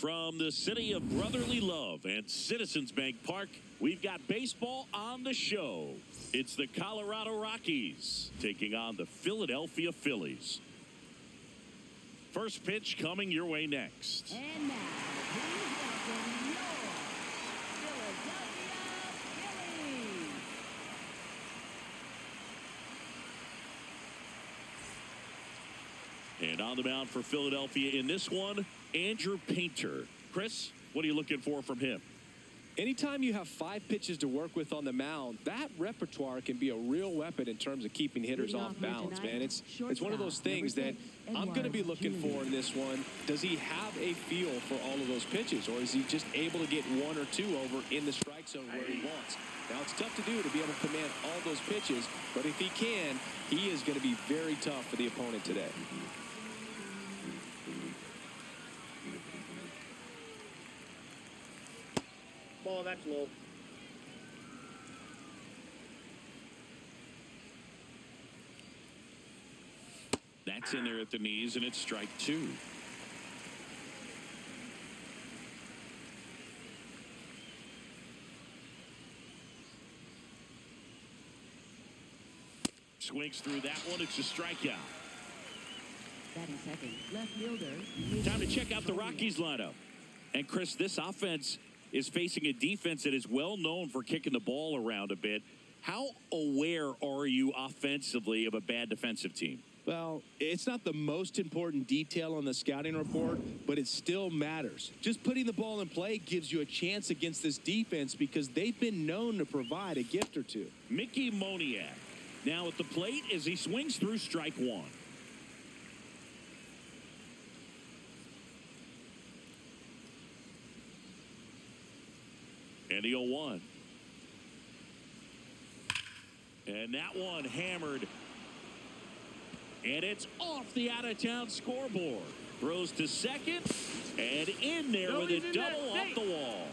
From the city of brotherly love and Citizens Bank Park, we've got baseball on the show. It's the Colorado Rockies taking on the Philadelphia Phillies. First pitch coming your way next. And now, please welcome your Philadelphia Phillies. And on the mound for Philadelphia in this one, Andrew Painter. Chris, what are you looking for from him? Anytime you have 5 pitches to work with on the mound, that repertoire can be a real weapon in terms of keeping hitters off balance, man. It's one of those things that I'm going to be looking for in this one. Does he have a feel for all of those pitches, or is he just able to get 1 or 2 over in the strike zone where he wants? Now, it's tough to do to be able to command all those pitches, but if he can, he is going to be very tough for the opponent today. Ball, that's low. That's in there at the knees, and it's strike 2. Swings through that one. It's a strikeout. Batting second, left fielder. Time to check out the Rockies lineup. And Chris, this offense is facing a defense that is well known for kicking the ball around a bit. How aware are you offensively of a bad defensive team? Well, it's not the most important detail on the scouting report, but it still matters. Just putting the ball in play gives you a chance against this defense because they've been known to provide a gift or two. Mickey Moniak now at the plate as he swings through strike 1. And the 0-1. And that one hammered. And it's off the out-of-town scoreboard. Throws to second. And in there with a double off the wall.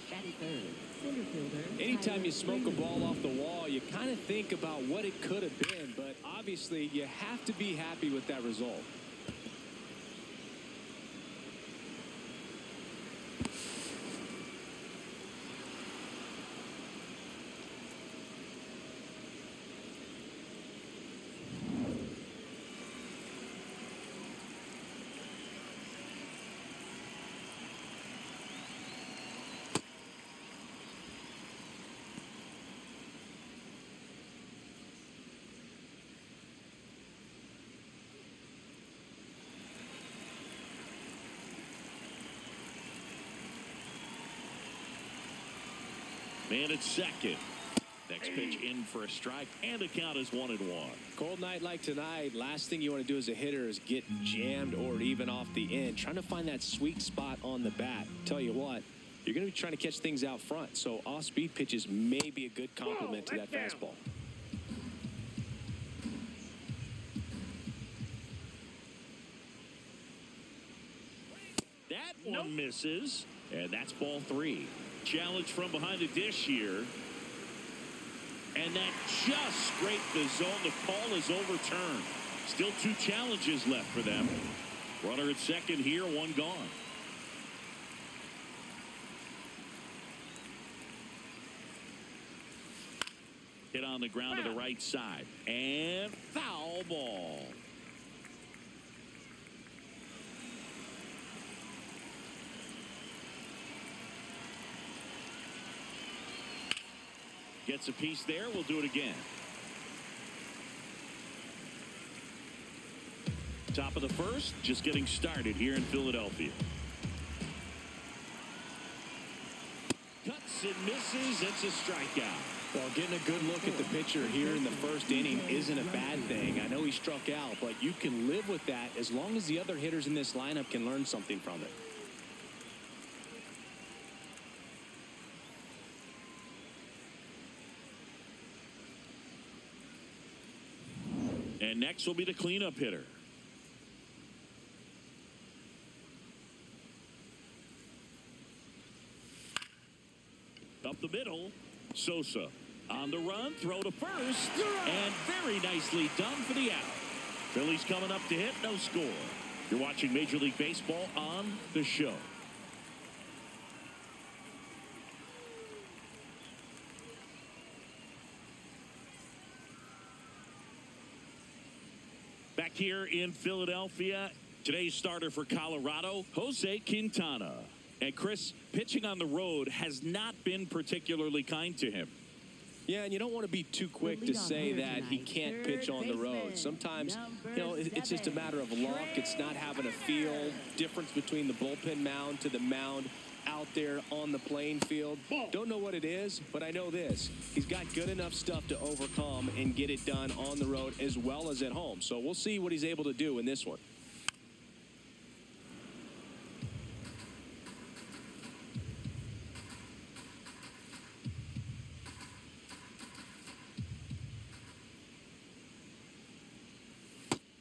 Batting third, center fielder. Anytime you smoke a ball off the wall, you kind of think about what it could have been. But obviously, you have to be happy with that result. Man at second. Next pitch in for a strike, and the count is 1-1. Cold night like tonight, last thing you want to do as a hitter is get jammed or even off the end. Trying to find that sweet spot on the bat. Tell you what, you're going to be trying to catch things out front, so off-speed pitches may be a good complement to that fastball. That one misses, and that's ball 3. Challenge from behind the dish here. And that just scraped the zone. The call is overturned. Still 2 challenges left for them. Runner at second here, 1 gone. Hit on the ground to the right side. And foul ball. Gets a piece there. We'll do it again. Top of the first, just getting started here in Philadelphia. Cuts and misses. It's a strikeout. Well, getting a good look at the pitcher here in the first inning isn't a bad thing. I know he struck out, but you can live with that as long as the other hitters in this lineup can learn something from it. And next will be the cleanup hitter. Up the middle, Sosa on the run, throw to first, and very nicely done for the out. Phillies coming up to hit, no score. You're watching Major League Baseball on the show. Back here in Philadelphia, today's starter for Colorado, Jose Quintana. And Chris, pitching on the road has not been particularly kind to him. Yeah, and you don't want to be too quick to say that he can't pitch on the road. Sometimes, it's just a matter of luck. It's not having a feel. Difference between the bullpen mound to the mound out there on the playing field. Don't know what it is, but I know this. He's got good enough stuff to overcome and get it done on the road as well as at home. So we'll see what he's able to do in this one.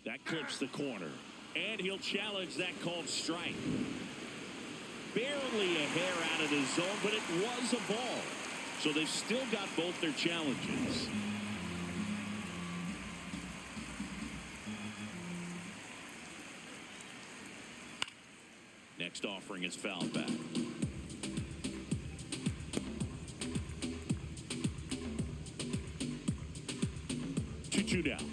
That clips the corner. And he'll challenge that called strike. Barely a hair out of the zone, but it was a ball. So they've still got both their challenges. Next offering is fouled back. 2-2 down.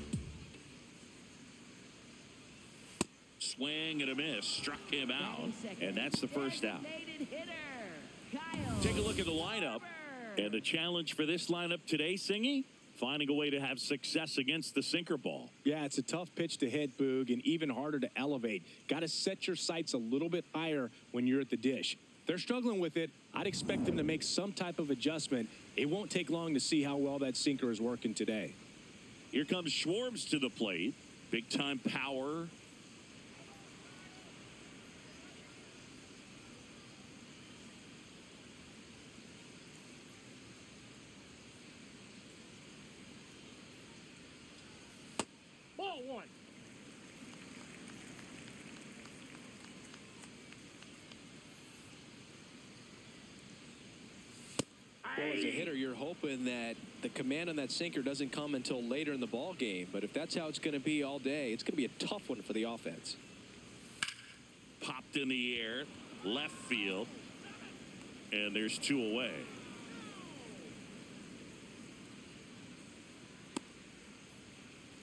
Swing and a miss. Struck him out. And that's the first out. Take a look at the lineup. And the challenge for this lineup today, Singy, finding a way to have success against the sinker ball. Yeah, it's a tough pitch to hit, Boog, and even harder to elevate. Got to set your sights a little bit higher when you're at the dish. They're struggling with it. I'd expect them to make some type of adjustment. It won't take long to see how well that sinker is working today. Here comes Schwartz to the plate. Big time power. Ball one. Well, as a hitter, you're hoping that the command on that sinker doesn't come until later in the ball game. But if that's how it's going to be all day, it's going to be a tough one for the offense. Popped in the air, left field, and there's two away.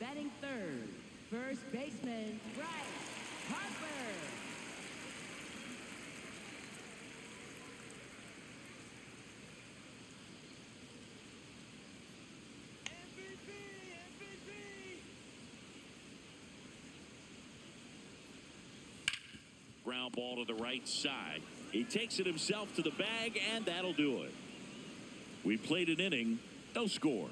Batting third, first baseman, Bryce Harper. Ground ball to the right side. He takes it himself to the bag, and that'll do it. We played an inning, no score.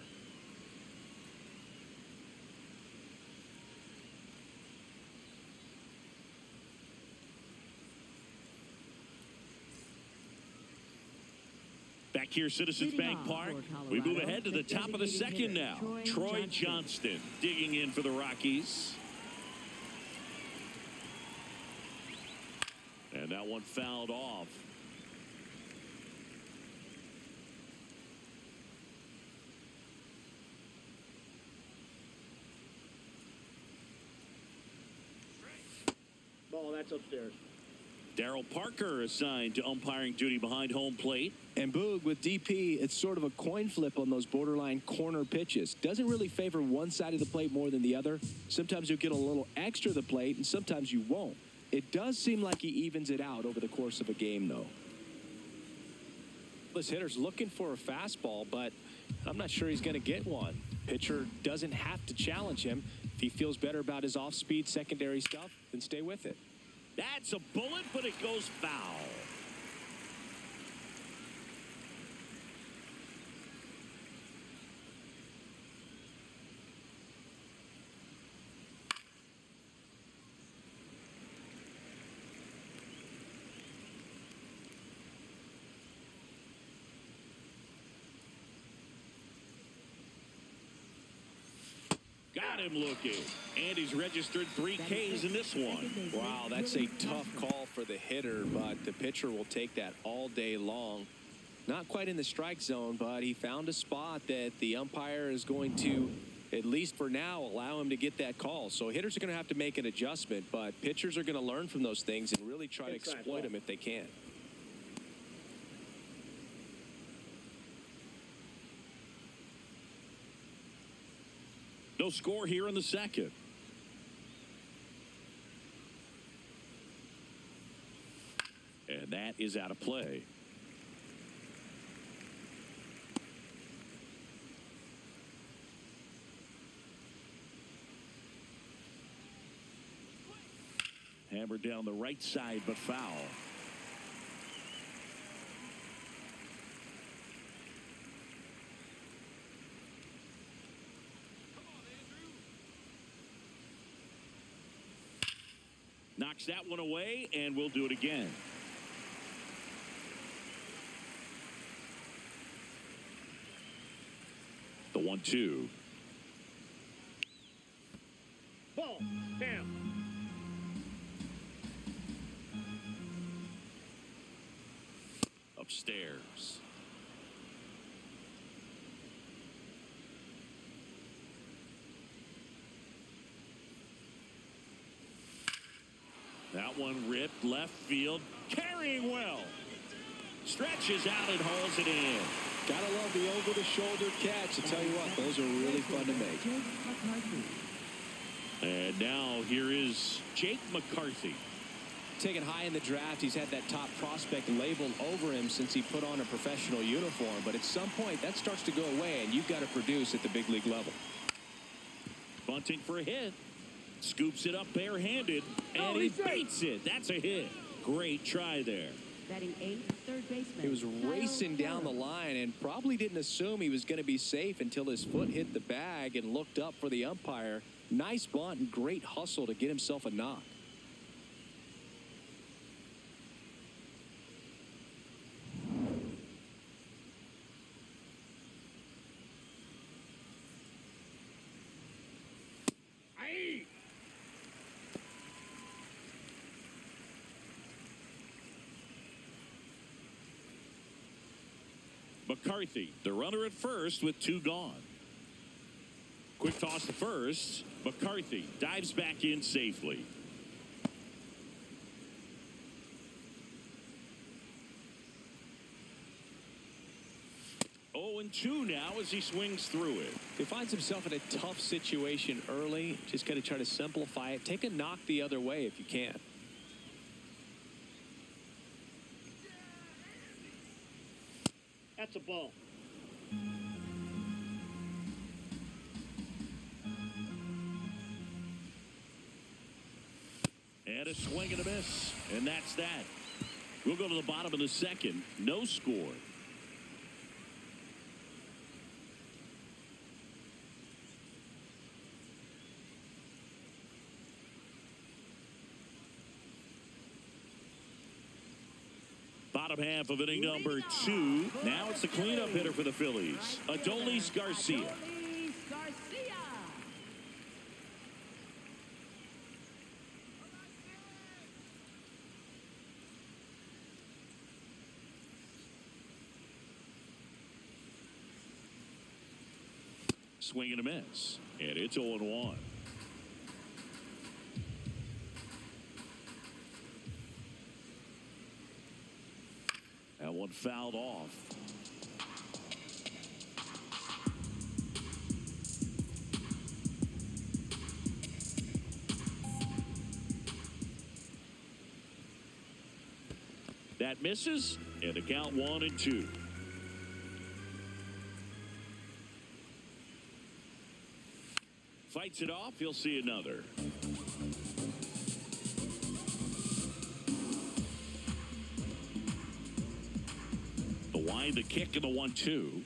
Back here, Citizens Bank Park. We move ahead to the top of the second now. Troy Johnston digging in for the Rockies. And that one fouled off. Ball, that's upstairs. Darryl Parker assigned to umpiring duty behind home plate. And Boog, with DP, it's sort of a coin flip on those borderline corner pitches. Doesn't really favor one side of the plate more than the other. Sometimes you'll get a little extra the plate, and sometimes you won't. It does seem like he evens it out over the course of a game, though. This hitter's looking for a fastball, but I'm not sure he's going to get one. Pitcher doesn't have to challenge him. If he feels better about his off-speed secondary stuff, then stay with it. That's a bullet, but it goes foul. Got him looking. And he's registered 3 Ks in this one. Wow, that's a tough call for the hitter, but the pitcher will take that all day long. Not quite in the strike zone, but he found a spot that the umpire is going to, at least for now, allow him to get that call. So hitters are going to have to make an adjustment, but pitchers are going to learn from those things and really try to exploit them if they can. No score here in the second. is out of play. Hammered down the right side, but foul. Knocks that one away, and we'll do it again. The 1-2. Ball. Down. Upstairs. That one ripped left field. Carrying well. Stretches out and hauls it in. Gotta love the over-the-shoulder catch. I tell you what, those are really fun to make. And now here is Jake McCarthy. Taken high in the draft, he's had that top prospect labeled over him since he put on a professional uniform. But at some point, that starts to go away, and you've got to produce at the big league level. Bunting for a hit. Scoops it up barehanded, and he beats it. That's a hit. Great try there. Batting 8th, third baseman. He was racing down the line and probably didn't assume he was going to be safe until his foot hit the bag and looked up for the umpire. Nice bunt and great hustle to get himself a knock. McCarthy, the runner at first with 2 gone. Quick toss to first. McCarthy dives back in safely. 0-2 now as he swings through it. He finds himself in a tough situation early. Just got to try to simplify it. Take a knock the other way if you can. That's a ball. And a swing and a miss. And that's that. We'll go to the bottom of the second. No score. Bottom half of inning number 2. Now it's the cleanup hitter for the Phillies, Adolis Garcia. Adolis Garcia. Swing and a miss. And it's 0-1. That one fouled off. That misses, and the count 1-2. Fights it off. He'll see another. The wind, the kick, and the 1-2.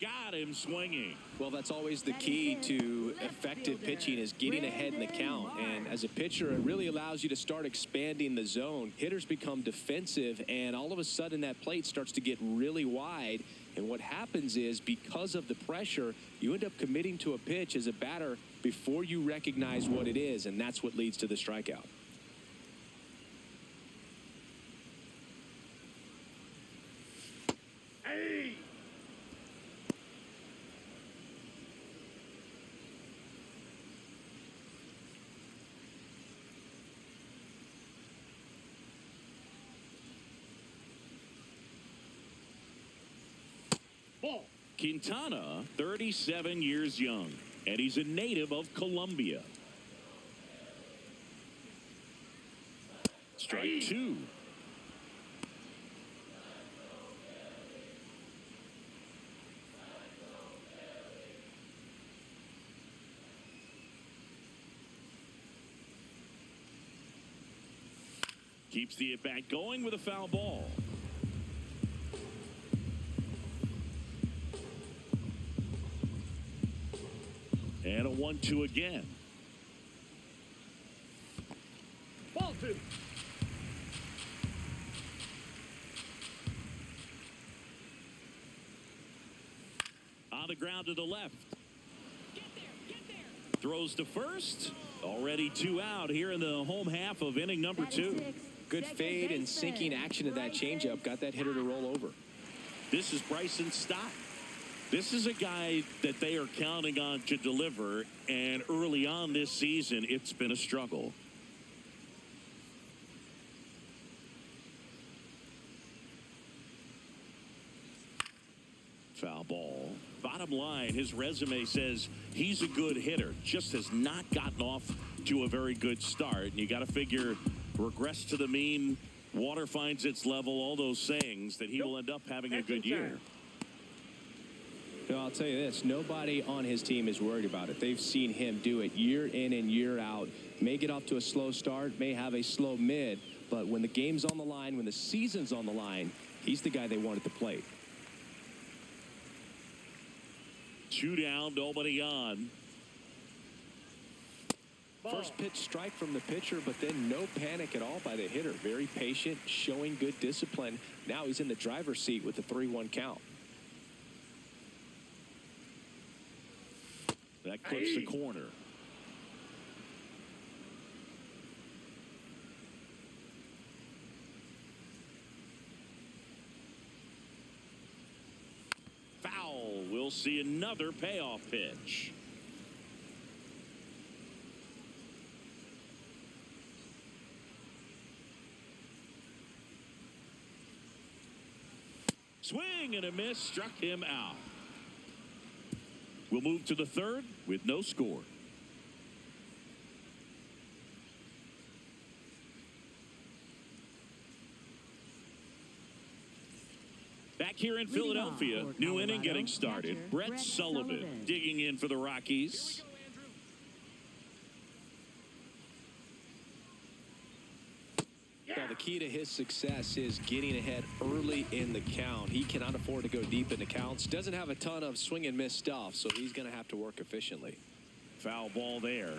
Got him swinging. Well, that's always the key to effective pitching is getting ahead in the count. And as a pitcher, it really allows you to start expanding the zone. Hitters become defensive, and all of a sudden that plate starts to get really wide. And what happens is, because of the pressure, you end up committing to a pitch as a batter before you recognize what it is, and that's what leads to the strikeout. Hey! Ball. Quintana, 37 years young, and he's a native of Colombia. strike two. Keeps the at-bat going with a foul ball. And a 1-2 again. Ball two. On the ground to the left. Get there. Throws to first. Already 2 out here in the home half of inning number 2. Good fade and sinking action of that changeup. Got that hitter to roll over. This is Bryson Stott. This is a guy that they are counting on to deliver, and early on this season, it's been a struggle. Foul ball. Bottom line, his resume says he's a good hitter, just has not gotten off to a very good start. And you got to figure, regress to the mean, water finds its level, all those sayings, that he will end up having a good year. You know, I'll tell you this, nobody on his team is worried about it. They've seen him do it year in and year out. May get off to a slow start, may have a slow mid, but when the game's on the line, when the season's on the line, he's the guy they want at the plate. 2 down, nobody on. Ball. First pitch strike from the pitcher, but then no panic at all by the hitter. Very patient, showing good discipline. Now he's in the driver's seat with the 3-1 count. That clips the corner. Foul. We'll see another payoff pitch. Swing and a miss, struck him out. We'll move to the third with no score. Back here in Philadelphia, new inning getting started. Brett Sullivan digging in for the Rockies. Well, the key to his success is getting ahead early in the count. He cannot afford to go deep into counts. Doesn't have a ton of swing and miss stuff, so he's going to have to work efficiently. Foul ball there.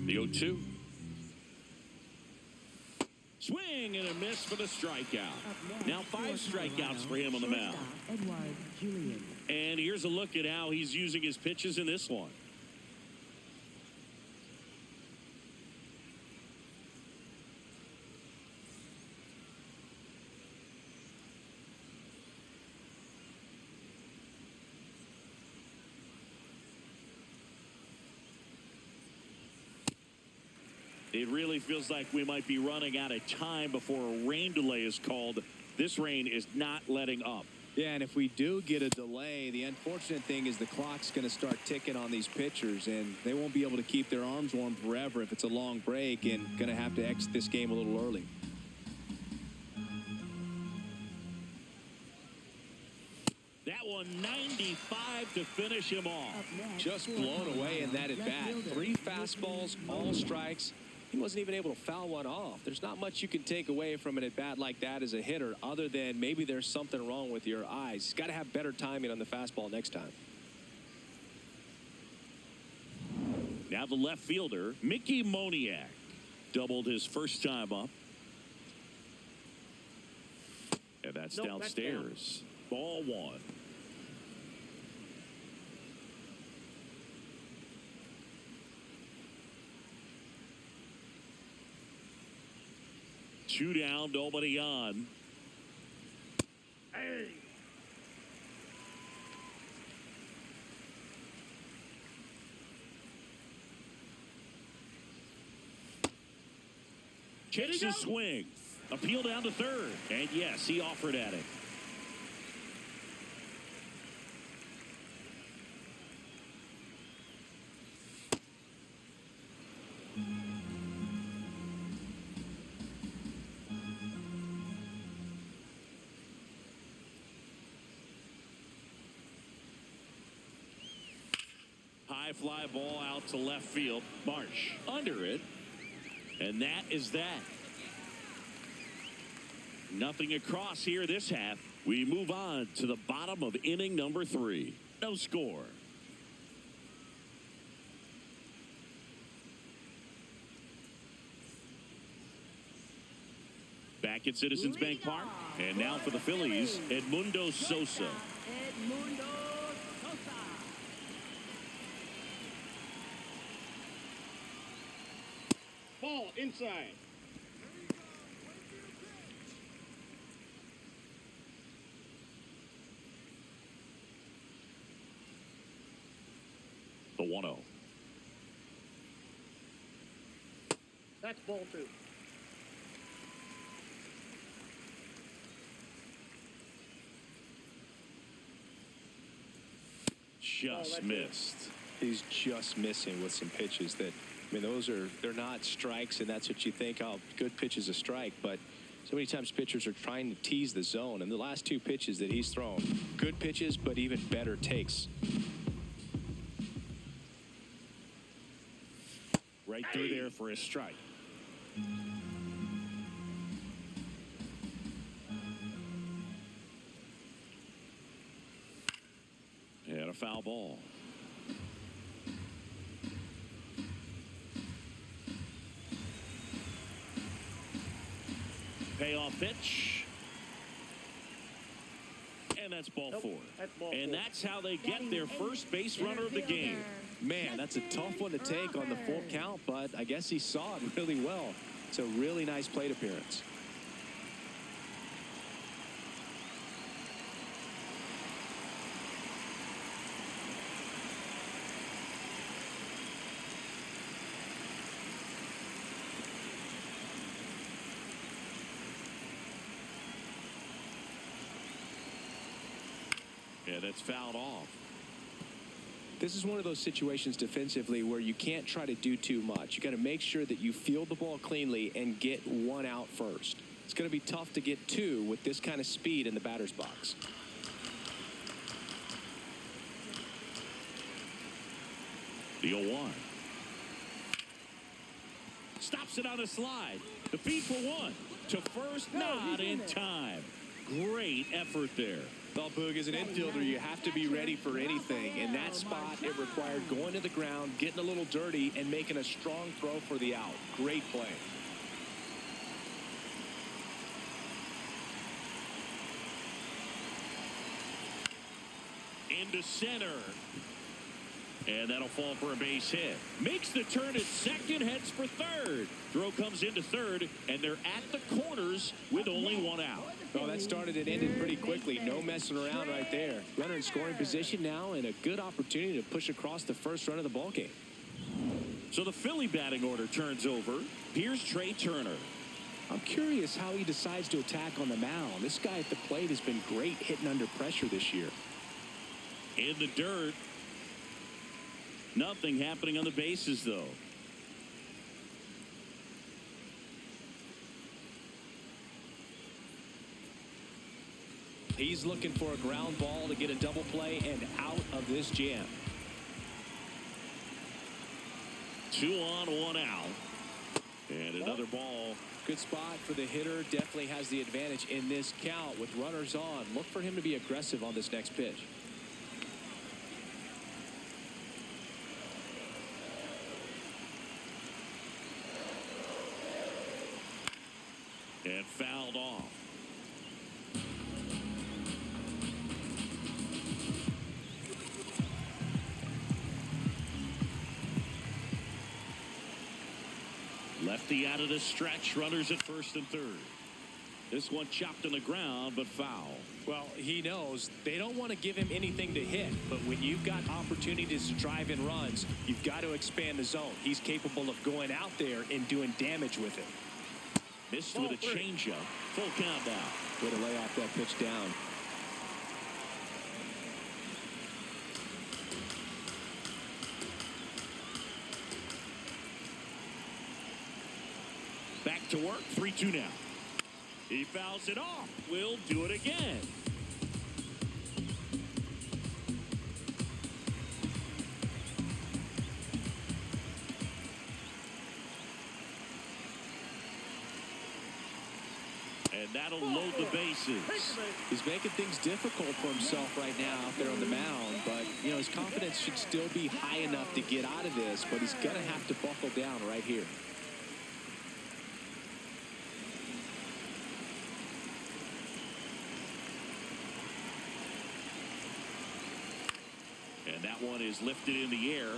The 0-2. Swing and a miss for the strikeout. Now 5 strikeouts for him on the mound. And here's a look at how he's using his pitches in this one. It really feels like we might be running out of time before a rain delay is called. This rain is not letting up. Yeah, and if we do get a delay, the unfortunate thing is the clock's going to start ticking on these pitchers, and they won't be able to keep their arms warm forever if it's a long break, and going to have to exit this game a little early. That one 95 to finish him off. Just blown away in that at-bat. 3 fastballs, all strikes. He wasn't even able to foul one off. There's not much you can take away from an at-bat like that as a hitter, other than maybe there's something wrong with your eyes. He's got to have better timing on the fastball next time. Now the left fielder, Mickey Moniak, doubled his first time up. And that's downstairs. Ball 1. Two down, nobody on. Hey. Checks his swing. Appeal down to third. And yes, he offered at it. high fly ball out to left field. Marsh under it. And that is that. Nothing across here this half. We move on to the bottom of inning number 3. No score. Back at Citizens Bank Park. And now for the Phillies, Edmundo Sosa. Edmundo Sosa. Ball inside. The 1-0. That's ball 2. Just missed. He's just missing with some pitches that, I mean, they're not strikes, and that's what you think, oh, good pitch is a strike. But so many times pitchers are trying to tease the zone. And the last 2 pitches that he's thrown, good pitches, but even better takes. Right through there for a strike. And a foul ball. Payoff pitch. And that's ball 4. That's ball and 4. that's how they get their first base runner of the game. Man, that's a tough one to take on the full count, but I guess he saw it really well. It's a really nice plate appearance. Yeah, that's fouled off. This is one of those situations defensively where you can't try to do too much. You got to make sure that you field the ball cleanly and get 1 out first. It's going to be tough to get 2 with this kind of speed in the batter's box. The 0-1. Stops it on a slide. The feed for 1. To first, not in time. Great effort there. Well, Boog, as an infielder, you have to be ready for anything. In that spot, it required going to the ground, getting a little dirty, and making a strong throw for the out. Great play. Into center. And that'll fall for a base hit. Makes the turn at second, heads for third. Throw comes into third, and they're at the corners with only 1 out. Oh, that started and ended pretty quickly. No messing around right there. Runner in scoring position now, and a good opportunity to push across the first run of the ball game. So the Philly batting order turns over. Here's Trey Turner. I'm curious how he decides to attack on the mound. This guy at the plate has been great hitting under pressure this year. In the dirt. Nothing happening on the bases, though. He's looking for a ground ball to get a double play and out of this jam. 2 on, 1 out. And another ball. Good spot for the hitter. Definitely has the advantage in this count with runners on. Look for him to be aggressive on this next pitch. And fouled off. Lefty out of the stretch. Runners at first and third. This one chopped on the ground, but foul. Well, he knows they don't want to give him anything to hit, but when you've got opportunities to drive in runs, you've got to expand the zone. He's capable of going out there and doing damage with it. Missed with a changeup. Full count now. Way to lay off that pitch down. Back to work. 3-2 now. He fouls it off. Will do it again. And that'll load the bases. He's making things difficult for himself right now out there on the mound. But, you know, his confidence should still be high enough to get out of this. But he's going to have to buckle down right here. And that one is lifted in the air.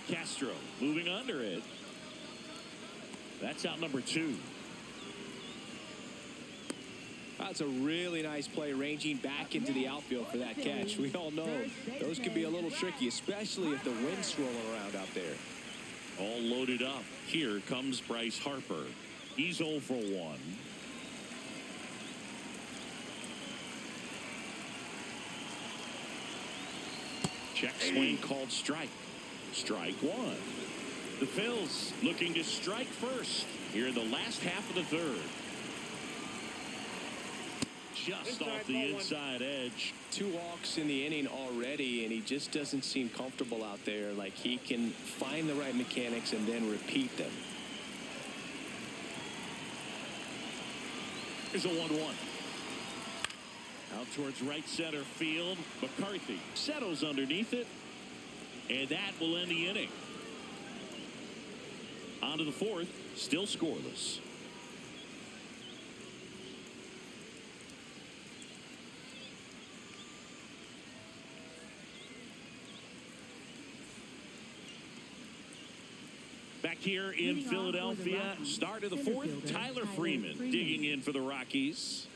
Castro moving under it. That's out number 2. That's a really nice play, ranging back into the outfield for that catch. We all know those can be a little tricky, especially if the wind's swirling around out there. All loaded up. Here comes Bryce Harper. He's 0 for 1. Check swing called strike. Strike 1. The Phils looking to strike first here in the last half of the third. Just off the inside edge. 2 walks in the inning already, and he just doesn't seem comfortable out there. Like he can find the right mechanics and then repeat them. Here's a 1-1. Out towards right center field. McCarthy settles underneath it. And that will end the inning. On to the 4th. Still scoreless. Back here in Philadelphia, start of the 4th, Tyler Freeman digging in for the Rockies.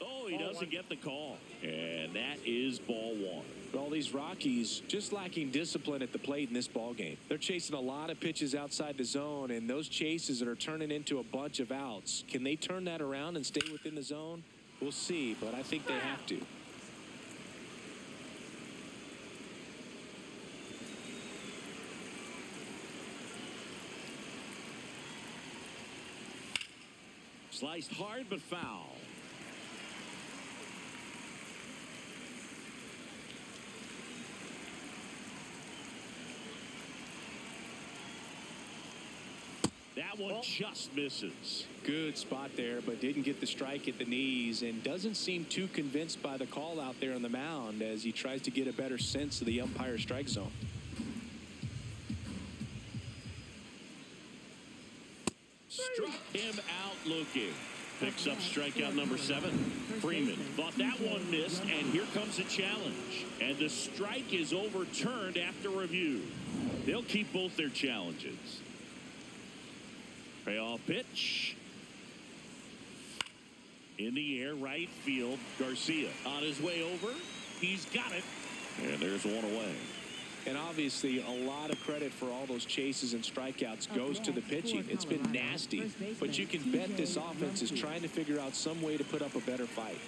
Oh, he doesn't get the call. And that is ball 1. All these Rockies just lacking discipline at the plate in this ball game. They're chasing a lot of pitches outside the zone, and those chases that are turning into a bunch of outs. Can they turn that around and stay within the zone? We'll see, but I think they have to. Sliced hard but foul. That one just misses. Good spot there, but didn't get the strike at the knees, and doesn't seem too convinced by the call out there on the mound as he tries to get a better sense of the umpire's strike zone. Struck him out looking. Picks up strikeout number 7. Freeman thought that one missed, and here comes a challenge. And the strike is overturned after review. They'll keep both their challenges. Payoff pitch. In the air, right field. Garcia on his way over. He's got it. And there's one away. And obviously, a lot of credit for all those chases and strikeouts goes to the pitching. It's been nasty, but you can bet this offense is trying to figure out some way to put up a better fight.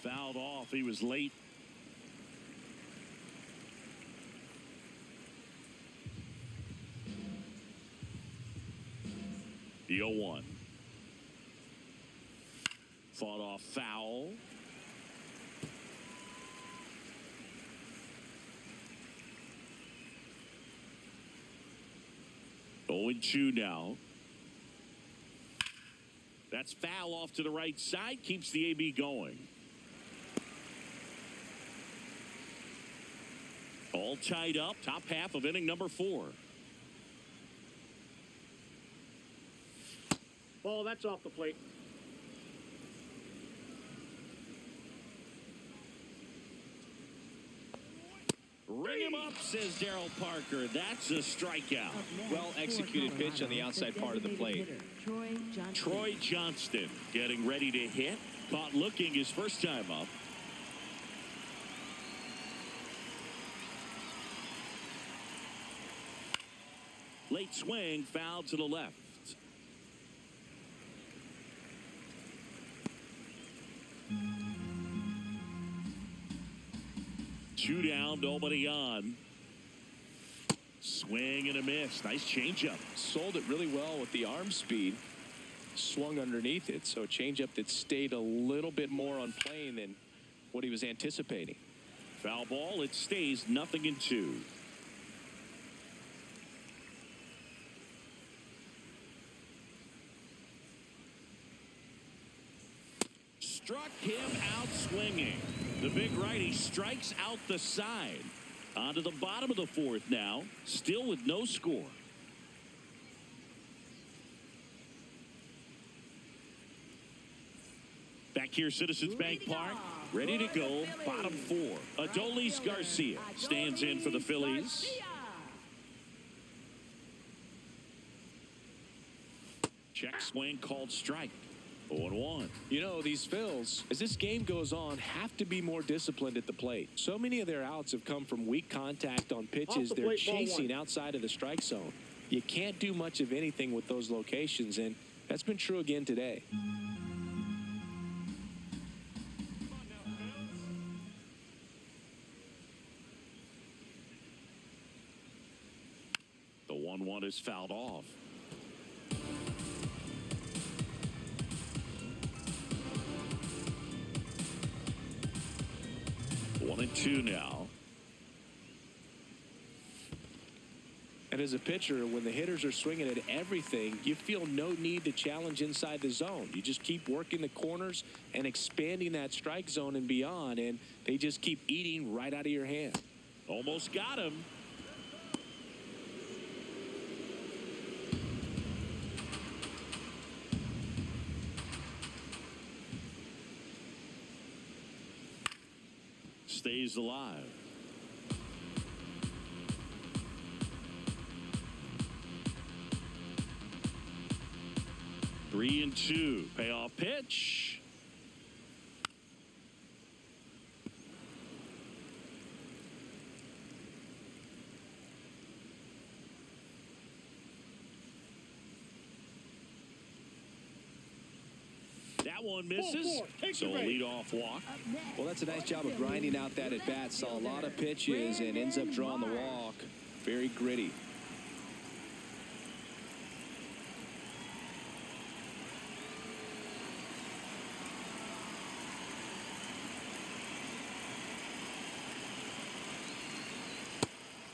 Fouled off. He was late. The 0-1. Fought off foul. Oh, 0-2 now. That's foul off to the right side. Keeps the AB going. All tied up. Top half of inning number 4. Ball, that's off the plate. Ring him up, says Darryl Parker. That's a strikeout. Well executed pitch on the outside part of the plate. Troy Johnston getting ready to hit. Caught looking his first time up. Late swing, foul to the left. Two down, nobody on. Swing and a miss. Nice changeup. Sold it really well with the arm speed. swung underneath it. So a changeup that stayed a little bit more on plane than what he was anticipating. Foul ball. It stays 0-2. Struck him out swinging. The big righty strikes out the side. On to the bottom of the fourth now. Still with no score. Back here, Citizens Bank Park. Ready to go. Bottom four. Adolis Garcia stands in for the Phillies. Check swing called strike. 0-1. You know, these Phils, as this game goes on, have to be more disciplined at the plate. So many of their outs have come from weak contact on pitches they're chasing outside of the strike zone. You can't do much of anything with those locations, and that's been true again today. The 1-1 is fouled off. One and two now. And as a pitcher, when the hitters are swinging at everything, you feel no need to challenge inside the zone. You just keep working the corners and expanding that strike zone and beyond, and they just keep eating right out of your hand. Almost got him. Stays alive. Three and two. Payoff pitch. That one misses. So a leadoff walk. Well, that's a nice job of grinding out that at bat. Saw a lot of pitches and ends up drawing the walk. Very gritty.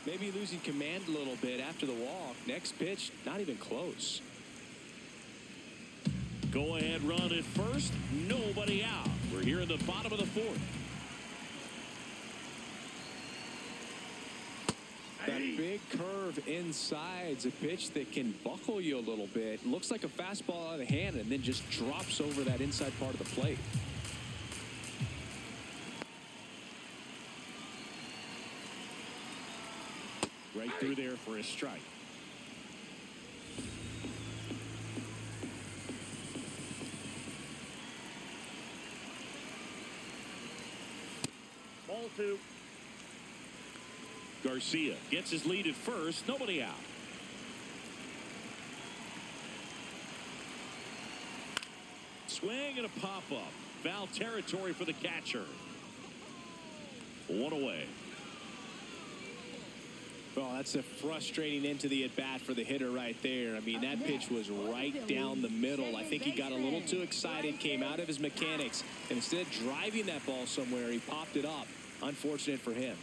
Maybe losing command a little bit after the walk. Next pitch, not even close. Go ahead run at first. Nobody out. We're here in the bottom of the fourth. That big curve inside's a pitch that can buckle you a little bit. Looks like a fastball out of the hand and then just drops over that inside part of the plate. Right through there for a strike. Ball two. Garcia gets his lead at first. Nobody out. Swing and a pop-up. Foul territory for the catcher. One away. Well, that's a frustrating end to the at-bat for the hitter right there. I mean, that pitch was right down the middle. I think he got a little too excited, came out of his mechanics, and instead of driving that ball somewhere, he popped it up. Unfortunate for him.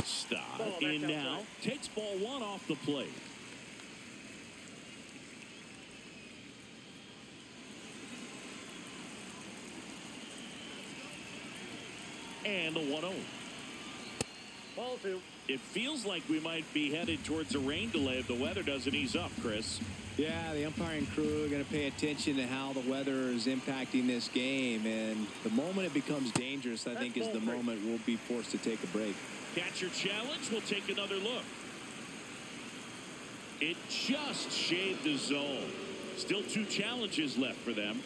Stop in now. Takes ball one off the plate. And a 1-0. Ball two. It feels like we might be headed towards a rain delay if the weather doesn't ease up, Chris. Yeah, the umpiring crew are going to pay attention to how the weather is impacting this game. And the moment it becomes dangerous, I think, is the moment we'll be forced to take a break. Catcher challenge. We'll take another look. It just shaved the zone. Still two challenges left for them.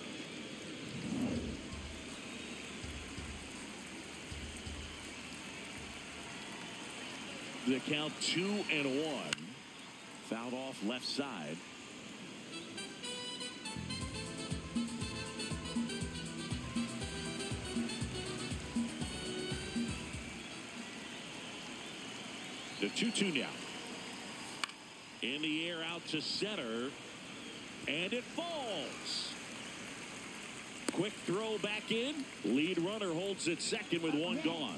The count 2-1. Fouled off left side. The 2-2 now. In the air out to center. And it falls. Quick throw back in. Lead runner holds it second with one gone.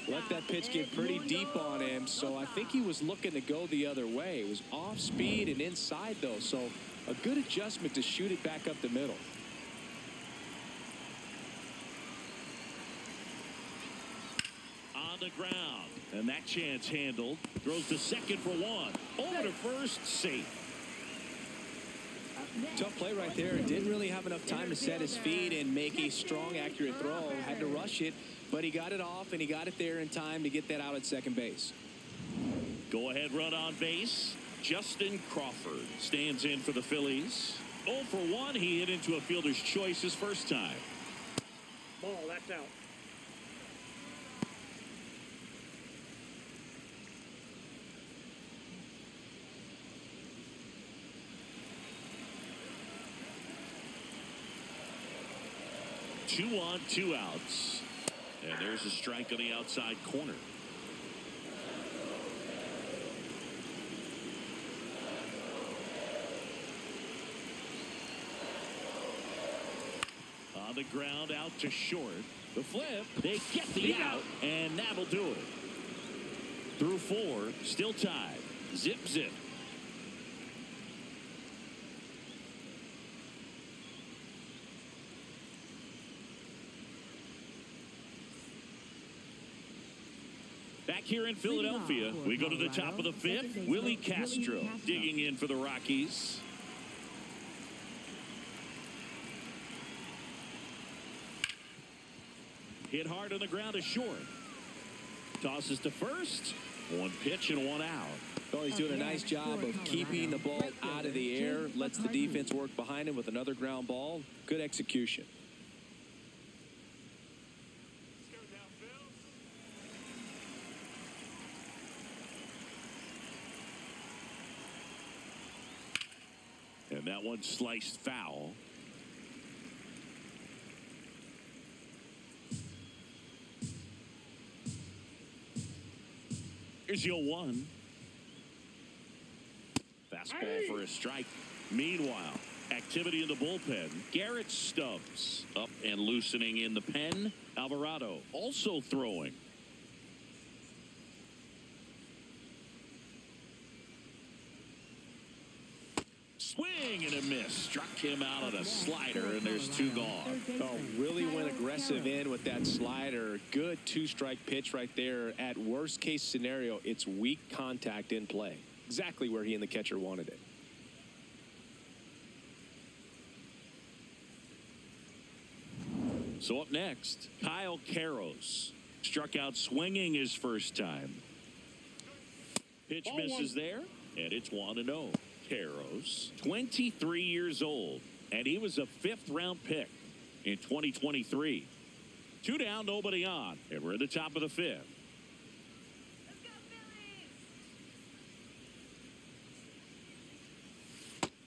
Let that pitch get pretty deep on him, so I think he was looking to go the other way. It was off speed and inside, though, so a good adjustment to shoot it back up the middle. On the ground, and that chance handled. Throws to second for one. Over to first, safe. Tough play right there. Didn't really have enough time to set his feet and make a strong, accurate throw. Had to rush it, but he got it off, and he got it there in time to get that out at second base. Go ahead run on base. Justin Crawford stands in for the Phillies. 0 for 1. He hit into a fielder's choice his first time. Ball, that's out. Two on, 2 outs. And there's a strike on the outside corner. On the ground out to short. The flip. They get the out. And that'll do it. Through 4. Still tied. Zip, zip. Back here in Philadelphia, we go to the top of the 5th. Willie Castro digging in for the Rockies. Hit hard on the ground to short. Tosses to first. 1 pitch and 1 out. Well, he's doing a nice job of keeping the ball out of the air. Lets the defense work behind him with another ground ball. Good execution. And that one sliced foul. Here's your 1. Fastball for a strike. Meanwhile, activity in the bullpen. Garrett Stubbs up and loosening in the pen. Alvarado also throwing. Swing and a miss. Struck him out on a slider, and there's 2 gone. Oh, really went aggressive in with that slider. Good 2-strike pitch right there. At worst case scenario, it's weak contact in play. Exactly where he and the catcher wanted it. So up next, Kyle Karros. Struck out swinging his first time. Pitch misses there, and it's 1-0. Karros, 23 years old, and he was a 5th-round pick in 2023. 2 down, nobody on, and we're at the top of the 5th.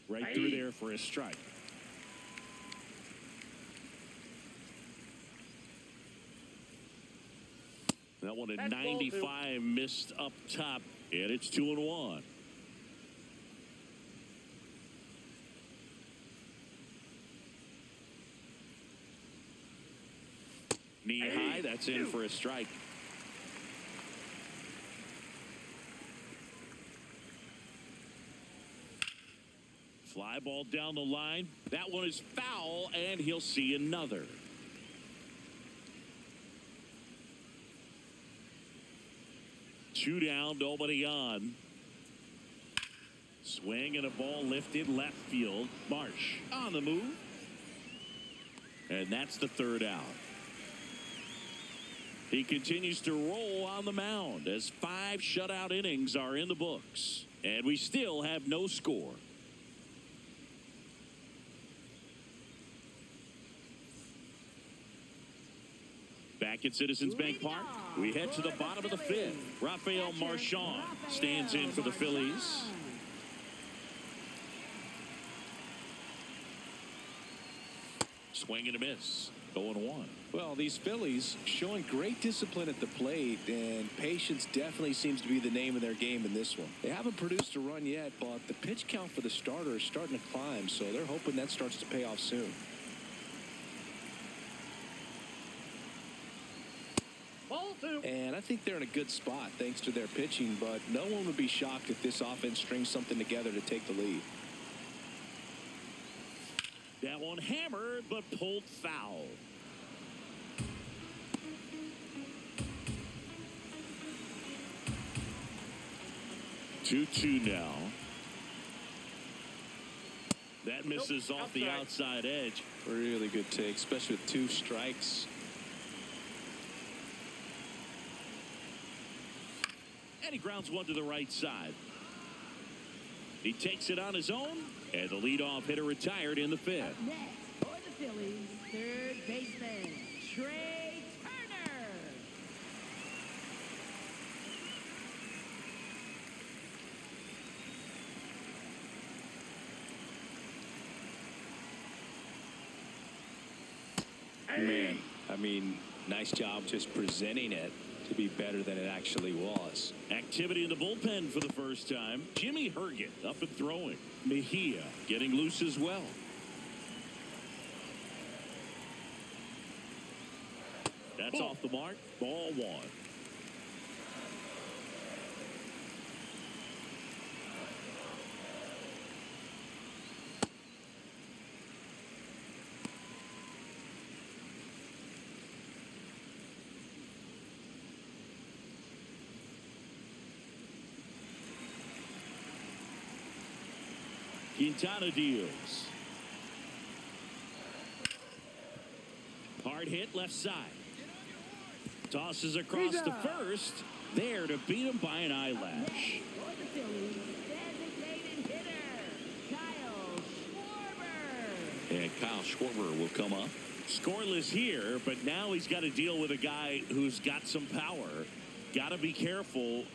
Right through there for a strike. That one at 95 missed up top, and it's 2-1. Knee high, that's in for a strike. Fly ball down the line. That one is foul, and he'll see another. Two down, nobody on. Swing and a ball lifted left field. Marsh on the move. And that's the 3rd out. He continues to roll on the mound as 5 shutout innings are in the books. And we still have no score. Back at Citizens Bank Park, we head to the bottom of the 5th. Rafael Marchand stands in for the Phillies. Swing and a miss. 0-1. Well, these Phillies showing great discipline at the plate, and patience definitely seems to be the name of their game in this one. They haven't produced a run yet, but the pitch count for the starter is starting to climb, so they're hoping that starts to pay off soon. Ball 2. And I think they're in a good spot thanks to their pitching, but no one would be shocked if this offense strings something together to take the lead. That one hammered, but pulled foul. Two now. That misses off the outside edge. Really good take, especially with 2 strikes. And he grounds one to the right side. He takes it on his own, and the leadoff hitter retired in the 5th. Up next for the Phillies, third baseman, Trey Turner. Man, I mean, nice job just presenting it to be better than it actually was. Activity in the bullpen for the first time. Jimmy Herget up and throwing. Mejia getting loose as well. That's off the mark. Ball 1. Quintana deals. Hard hit left side. Tosses across to first. There to beat him by an eyelash. For the Phillies, designated hitter, Kyle Schwarber. And Kyle Schwarber will come up. Scoreless here, but now he's got to deal with a guy who's got some power. Got to be careful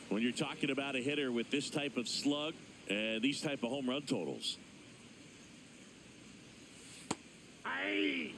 when you're talking about a hitter with this type of slug and these type of home run totals. Aye.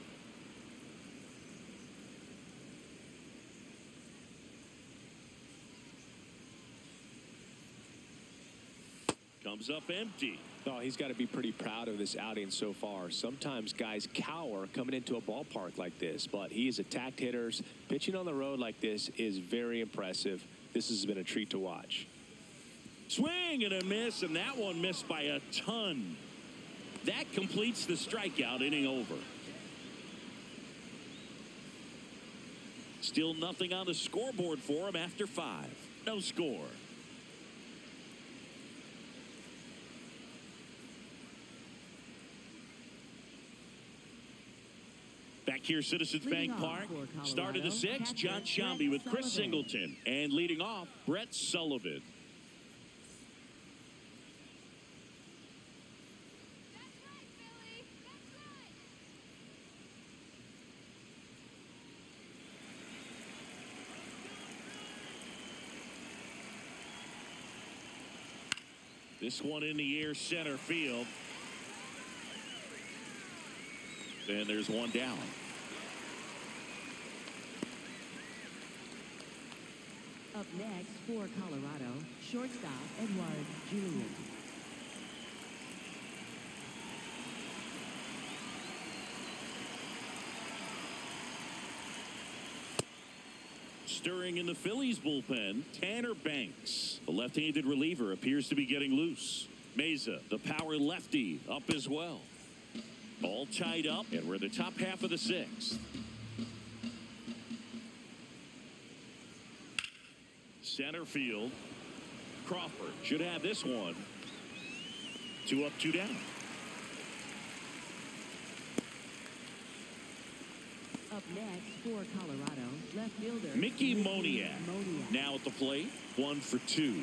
Comes up empty. Oh, he's got to be pretty proud of this outing so far. Sometimes guys cower coming into a ballpark like this, but he has attacked hitters. Pitching on the road like this is very impressive. This has been a treat to watch. Swing and a miss, and that one missed by a ton. That completes the strikeout, inning over. Still nothing on the scoreboard for him after 5. No score. Back here, Citizens Bank Park. Start of the 6th, John Shambi with Chris Singleton. And leading off, Brett Sullivan. This one in the air, center field. And there's one down. Up next for Colorado, shortstop Edward Julian. Stirring in the Phillies bullpen, Tanner Banks. The left-handed reliever appears to be getting loose. Meza, the power lefty, up as well. All tied up, and we're in the top half of the 6th. Center field. Crawford should have this one. 2 up, 2 down. Up next for Colorado, left fielder Mickey Moniak. Now at the plate, 1 for 2.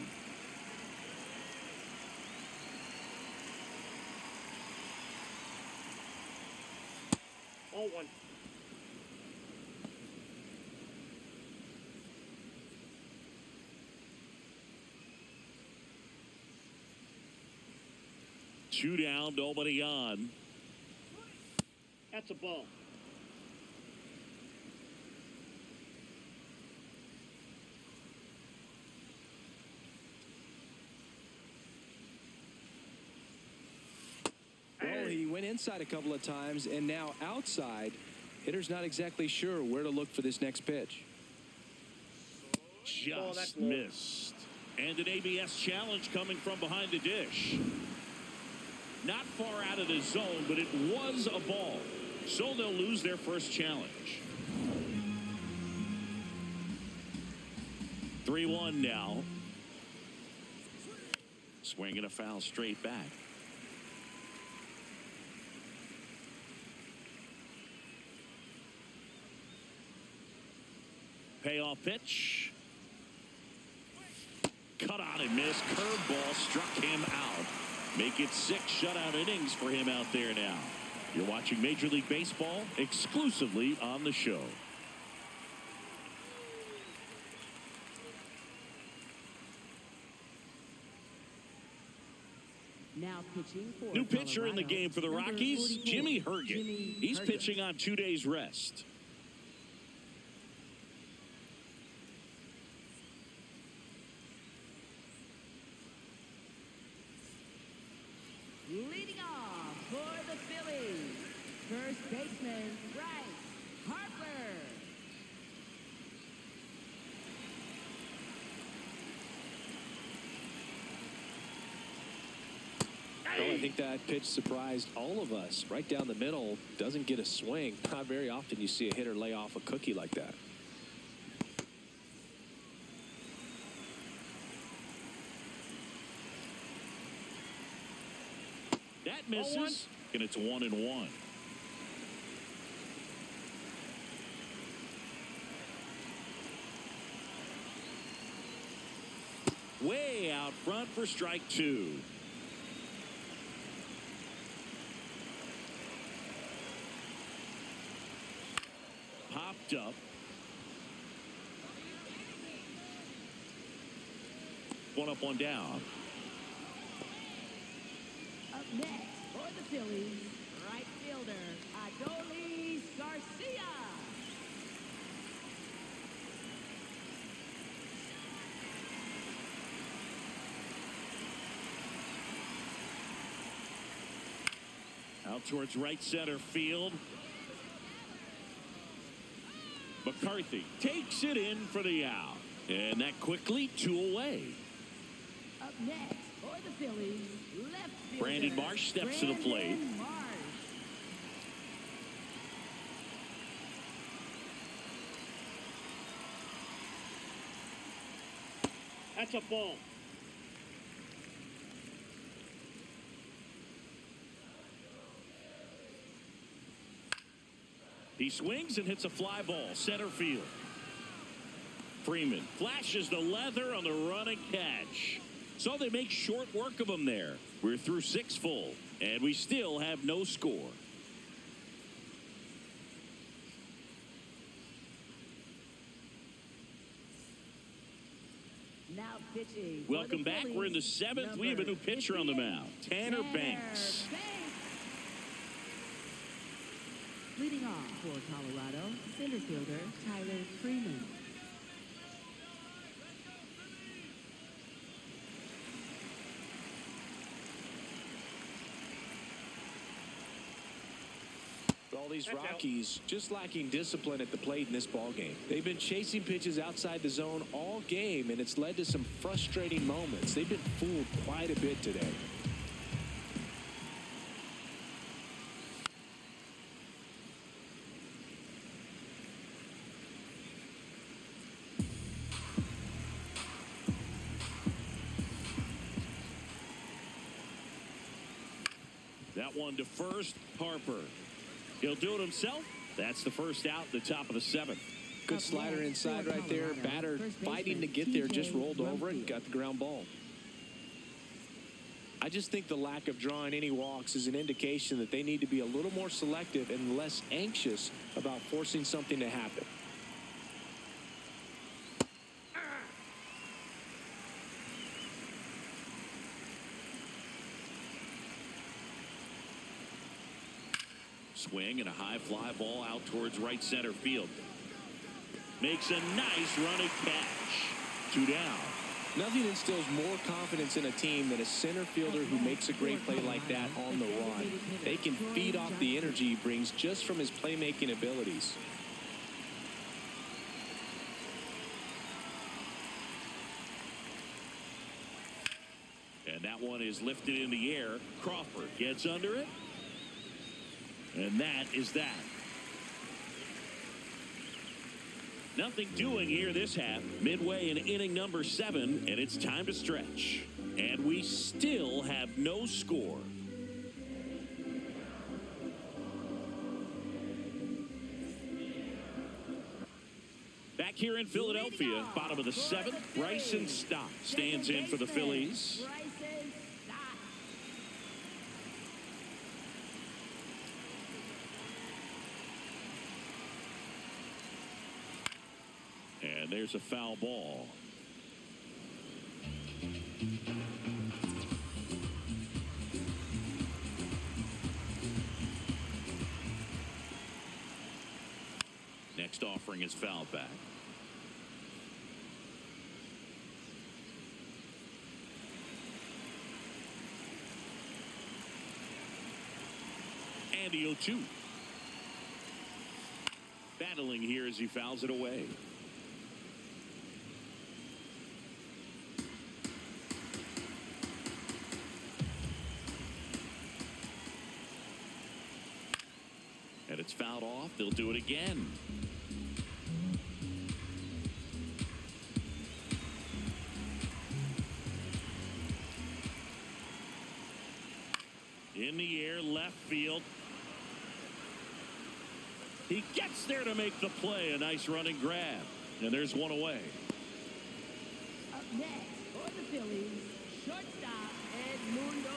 Ball 1. Two down, nobody on. That's a ball. went inside a couple of times, and now outside. Hitter's not exactly sure where to look for this next pitch. Just missed. And an ABS challenge coming from behind the dish. Not far out of the zone, but it was a ball. So they'll lose their first challenge. 3-1 now. Swinging a foul straight back. Payoff pitch. Cut on and missed. Curveball struck him out. Make it 6 shutout innings for him out there now. You're watching Major League Baseball exclusively on the show. Now pitching for New pitcher in the Colorado, game for the number Rockies, 44, Jimmy Herget. He's Herget. pitching on 2 days rest. Leading off for the Phillies, first baseman Bryce Harper. Oh, I think that pitch surprised all of us. Right down the middle, doesn't get a swing. Not very often you see a hitter lay off a cookie like that. That misses, and it's 1-1. Way out front for strike 2. Popped up. One up, one down. Up next for the Phillies, right fielder Adolis Garcia. Out towards right center field. McCarthy takes it in for the out. And that quickly 2 away. Up next for the Phillies, left fielder Brandon Marsh steps to the plate. Brandon Marsh. That's a ball. He swings and hits a fly ball center field. Freeman flashes the leather on the run and catch. So they make short work of him there. We're through 6 full, and we still have no score. Now pitching. for Welcome the back. We're in the Phillies, 7th. We have a new number pitcher on the 58, mound, Tanner Banks. Leading off for Colorado, center fielder Tyler Freeman. All these Rockies just lacking discipline at the plate in this ballgame. They've been chasing pitches outside the zone all game, and it's led to some frustrating moments. They've been fooled quite a bit today. That one to first, Harper. He'll do it himself. That's the first out, the top of the 7th. Good slider inside right there. Batter fighting to get there, just rolled over and got the ground ball. I just think the lack of drawing any walks is an indication that they need to be a little more selective and less anxious about forcing something to happen. Swing and a high fly ball out towards right center field. Makes a nice running catch. 2 down. Nothing instills more confidence in a team than a center fielder who makes a great play like that on the run. They can feed off the energy he brings just from his playmaking abilities. And that one is lifted in the air. Crawford gets under it. And that is that. Nothing doing here this half. Midway in inning number 7, and it's time to stretch. And we still have no score. Back here in Philadelphia, bottom of the 7th, Bryson Stott stands in for the Phillies. And there's a foul ball. Next offering is fouled back. And the 0-2. Battling here as he fouls it away. And it's fouled off. They'll do it again. In the air, left field. He gets there to make the play. A nice running grab. And there's one away. Up next for the Phillies, shortstop Edmundo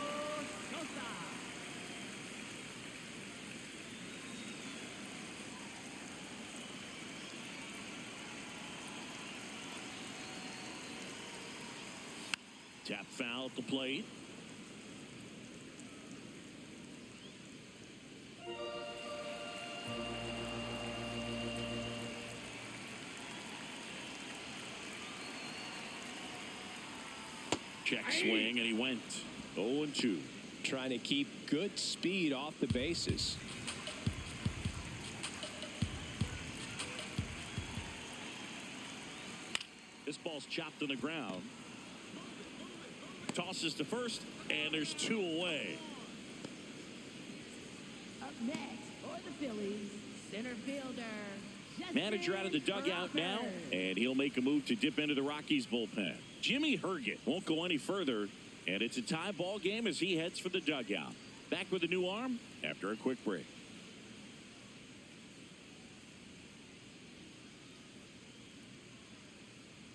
Sosa. Tap foul at the plate. Check swing, and he went 0-2. Trying to keep good speed off the bases. This ball's chopped on the ground. Tosses to first, and there's 2 away. Up next for the Phillies, center fielder. Manager out of the dugout now, and he'll make a move to dip into the Rockies bullpen. Jimmy Herget won't go any further, and it's a tie ball game as he heads for the dugout. Back with a new arm after a quick break.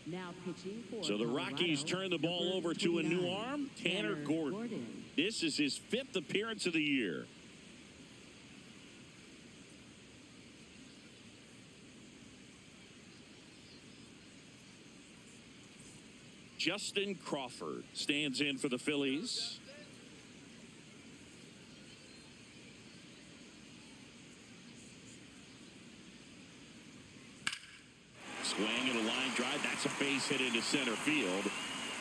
Now pitching for So the Rockies turn the ball over to a new arm, Tanner Gordon. This is his 5th appearance of the year. Justin Crawford stands in for the Phillies. Swing and a line drive. That's a base hit into center field.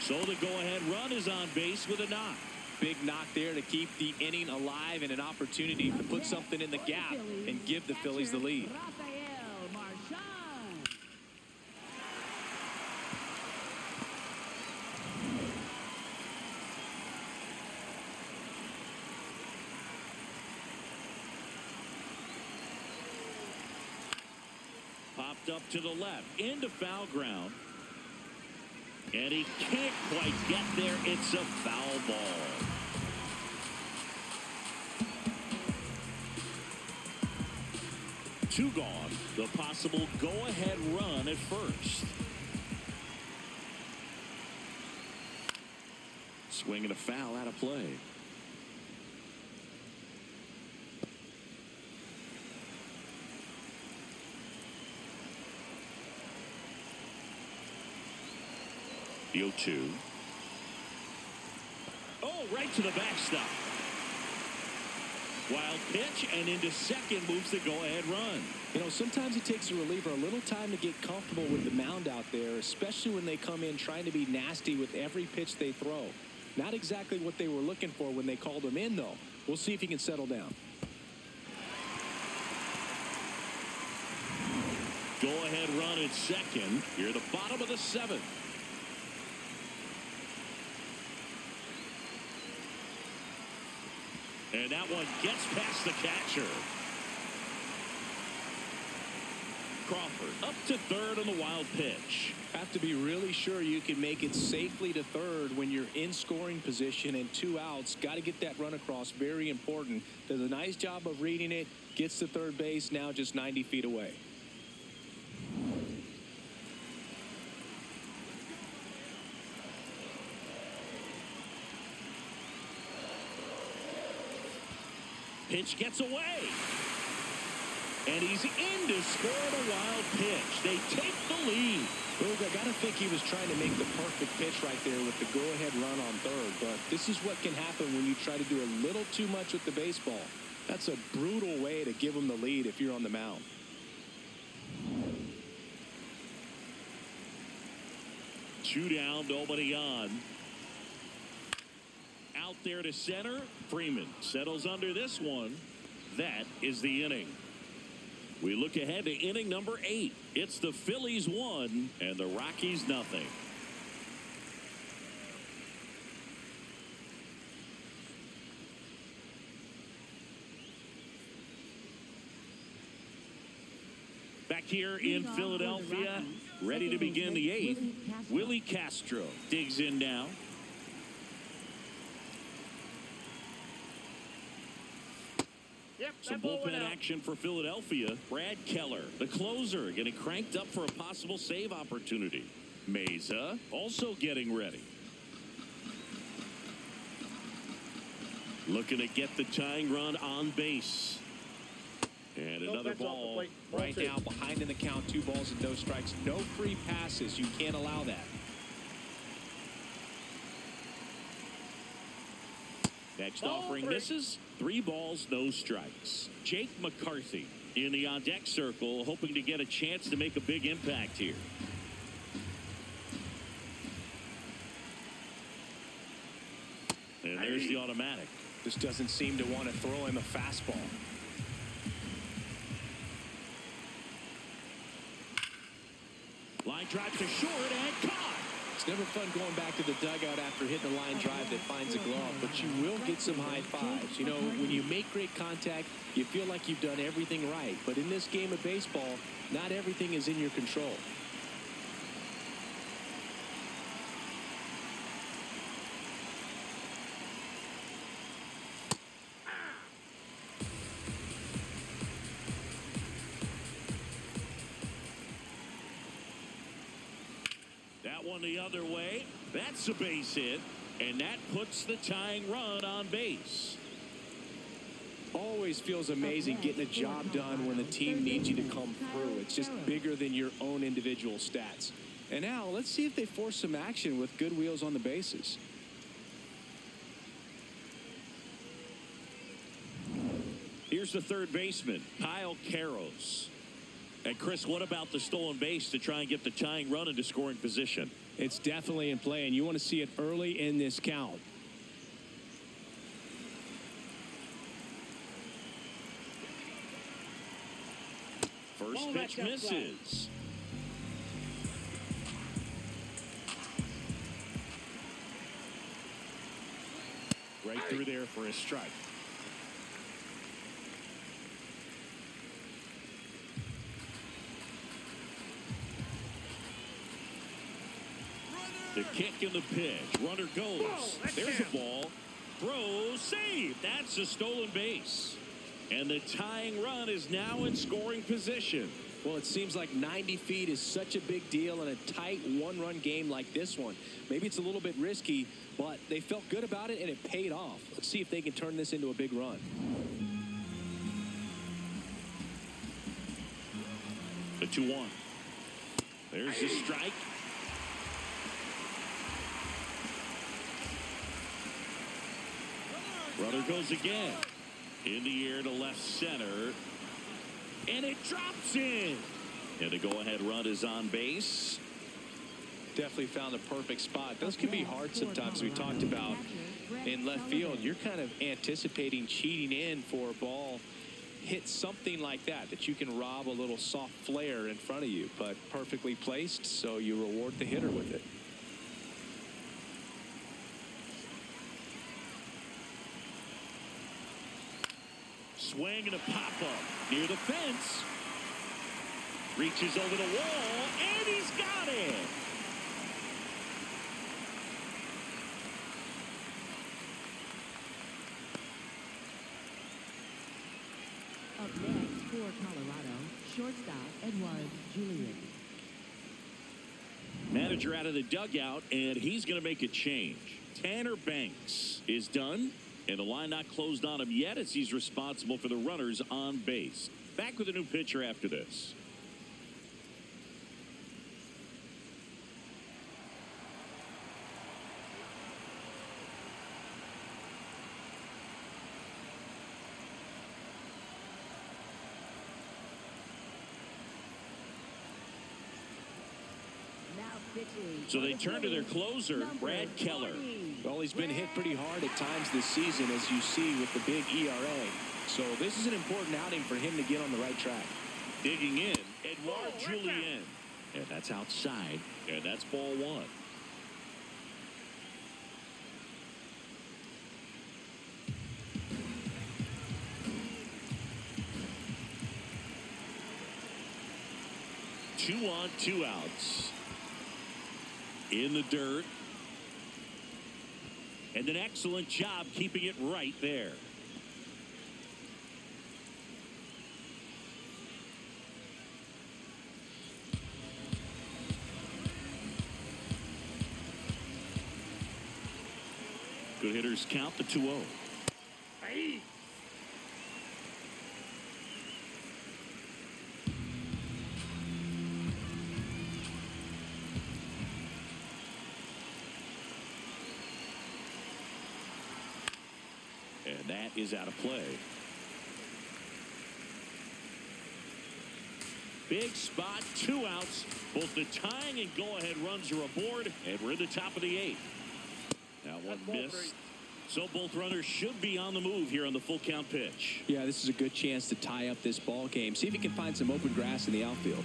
So the go-ahead run is on base with a knock. Big knock there to keep the inning alive and an opportunity to put something in the gap and give the Phillies the lead. Popped up to the left, into foul ground. And he can't quite get there. It's a foul ball. Two gone. The possible go-ahead run at first. Swing and a foul out of play. The 0-2. Oh, right to the backstop. Wild pitch, and into second moves the go-ahead run. You know, sometimes it takes a reliever a little time to get comfortable with the mound out there, especially when they come in trying to be nasty with every pitch they throw. Not exactly what they were looking for when they called him in, though. We'll see if he can settle down. Go-ahead run at second. Here at the bottom of the seventh. And that one gets past the catcher. Crawford up to third on the wild pitch. Have to be really sure you can make it safely to third when you're in scoring position and 2 outs. Got to get that run across. Very important. Does a nice job of reading it. Gets to third base. Now just 90 feet away. Pitch gets away. And he's in to score the wild pitch. They take the lead. Boog, I got to think he was trying to make the perfect pitch right there with the go-ahead run on third. But this is what can happen when you try to do a little too much with the baseball. That's a brutal way to give him the lead if you're on the mound. Two down, nobody on. Out there to center. Freeman settles under this one. That is the inning. We look ahead to inning number 8. It's the Phillies 1 and the Rockies nothing. Back here in Philadelphia, ready to begin the 8th. Willie Castro digs in now. Some bullpen action for Philadelphia. Brad Keller, the closer, getting cranked up for a possible save opportunity. Meza also getting ready. Looking to get the tying run on base. And another ball Right now behind in the count. 2 balls and no strikes. No free passes. You can't allow that. Next offering misses. 3 balls, no strikes. Jake McCarthy in the on-deck circle, hoping to get a chance to make a big impact here. And there's the automatic. Just doesn't seem to want to throw him a fastball. Line drive to short and caught. It's never fun going back to the dugout after hitting a line drive that finds a glove, but you will get some high fives. You know, when you make great contact, you feel like you've done everything right. But in this game of baseball, not everything is in your control. One the other way. That's a base hit, and that puts the tying run on base. Always feels amazing getting a job done when the team needs you to come through. It's just bigger than your own individual stats. And now let's see if they force some action with good wheels on the bases. Here's the third baseman, Kyle Karros. And Chris, what about the stolen base to try and get the tying run into scoring position? It's definitely in play, and you want to see it early in this count. First pitch misses. Right through there for a strike. The kick and the pitch. Runner goes. There's a ball. Throw, save. That's a stolen base. And the tying run is now in scoring position. Well, it seems like 90 feet is such a big deal in a tight one-run game like this one. Maybe it's a little bit risky, but they felt good about it, and it paid off. Let's see if they can turn this into a big run. The 2-1. There's the strike. Runner goes again. In the air to left center. And it drops in. And the go-ahead run is on base. Definitely found a perfect spot. Those can be hard sometimes. We talked about in left field. You're kind of anticipating cheating in for a ball. Hit something like that you can rob a little soft flare in front of you, but perfectly placed, so you reward the hitter with it. Swing and a pop-up near the fence. Reaches over the wall, and he's got it. Up next for Colorado, shortstop Edouard Julien. Manager out of the dugout, and he's going to make a change. Tanner Banks is done, and the line not closed on him yet as he's responsible for the runners on base. Back with a new pitcher after this. So they turn to their closer, Brad Keller. Well, he's been hit pretty hard at times this season, as you see with the big ERA. So this is an important outing for him to get on the right track. Digging in, Edouard Julien. And that's outside. And that's ball one. Two on, two outs. In the dirt. And an excellent job keeping it right there. Good hitters count the 2-0. Hey. And that is out of play. Big spot, 2 outs. Both the tying and go-ahead runs are aboard, and we're in the top of the 8th. That one missed. So both runners should be on the move here on the full count pitch. Yeah, this is a good chance to tie up this ball game. See if he can find some open grass in the outfield.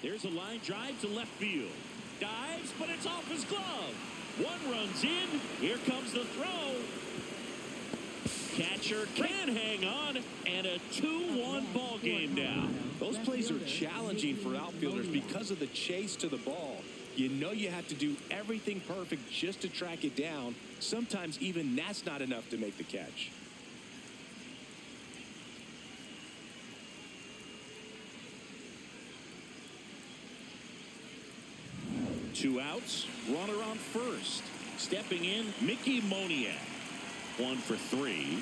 There's a line drive to left field. Dives, but it's off his glove. One runs in. Here comes the throw. Catcher can hang on, and a 2-1 ball game now. Those plays are challenging for outfielders because of the chase to the ball. You know you have to do everything perfect just to track it down. Sometimes even that's not enough to make the catch. Two outs, runner on first. Stepping in, Mickey Moniak. 1 for 3.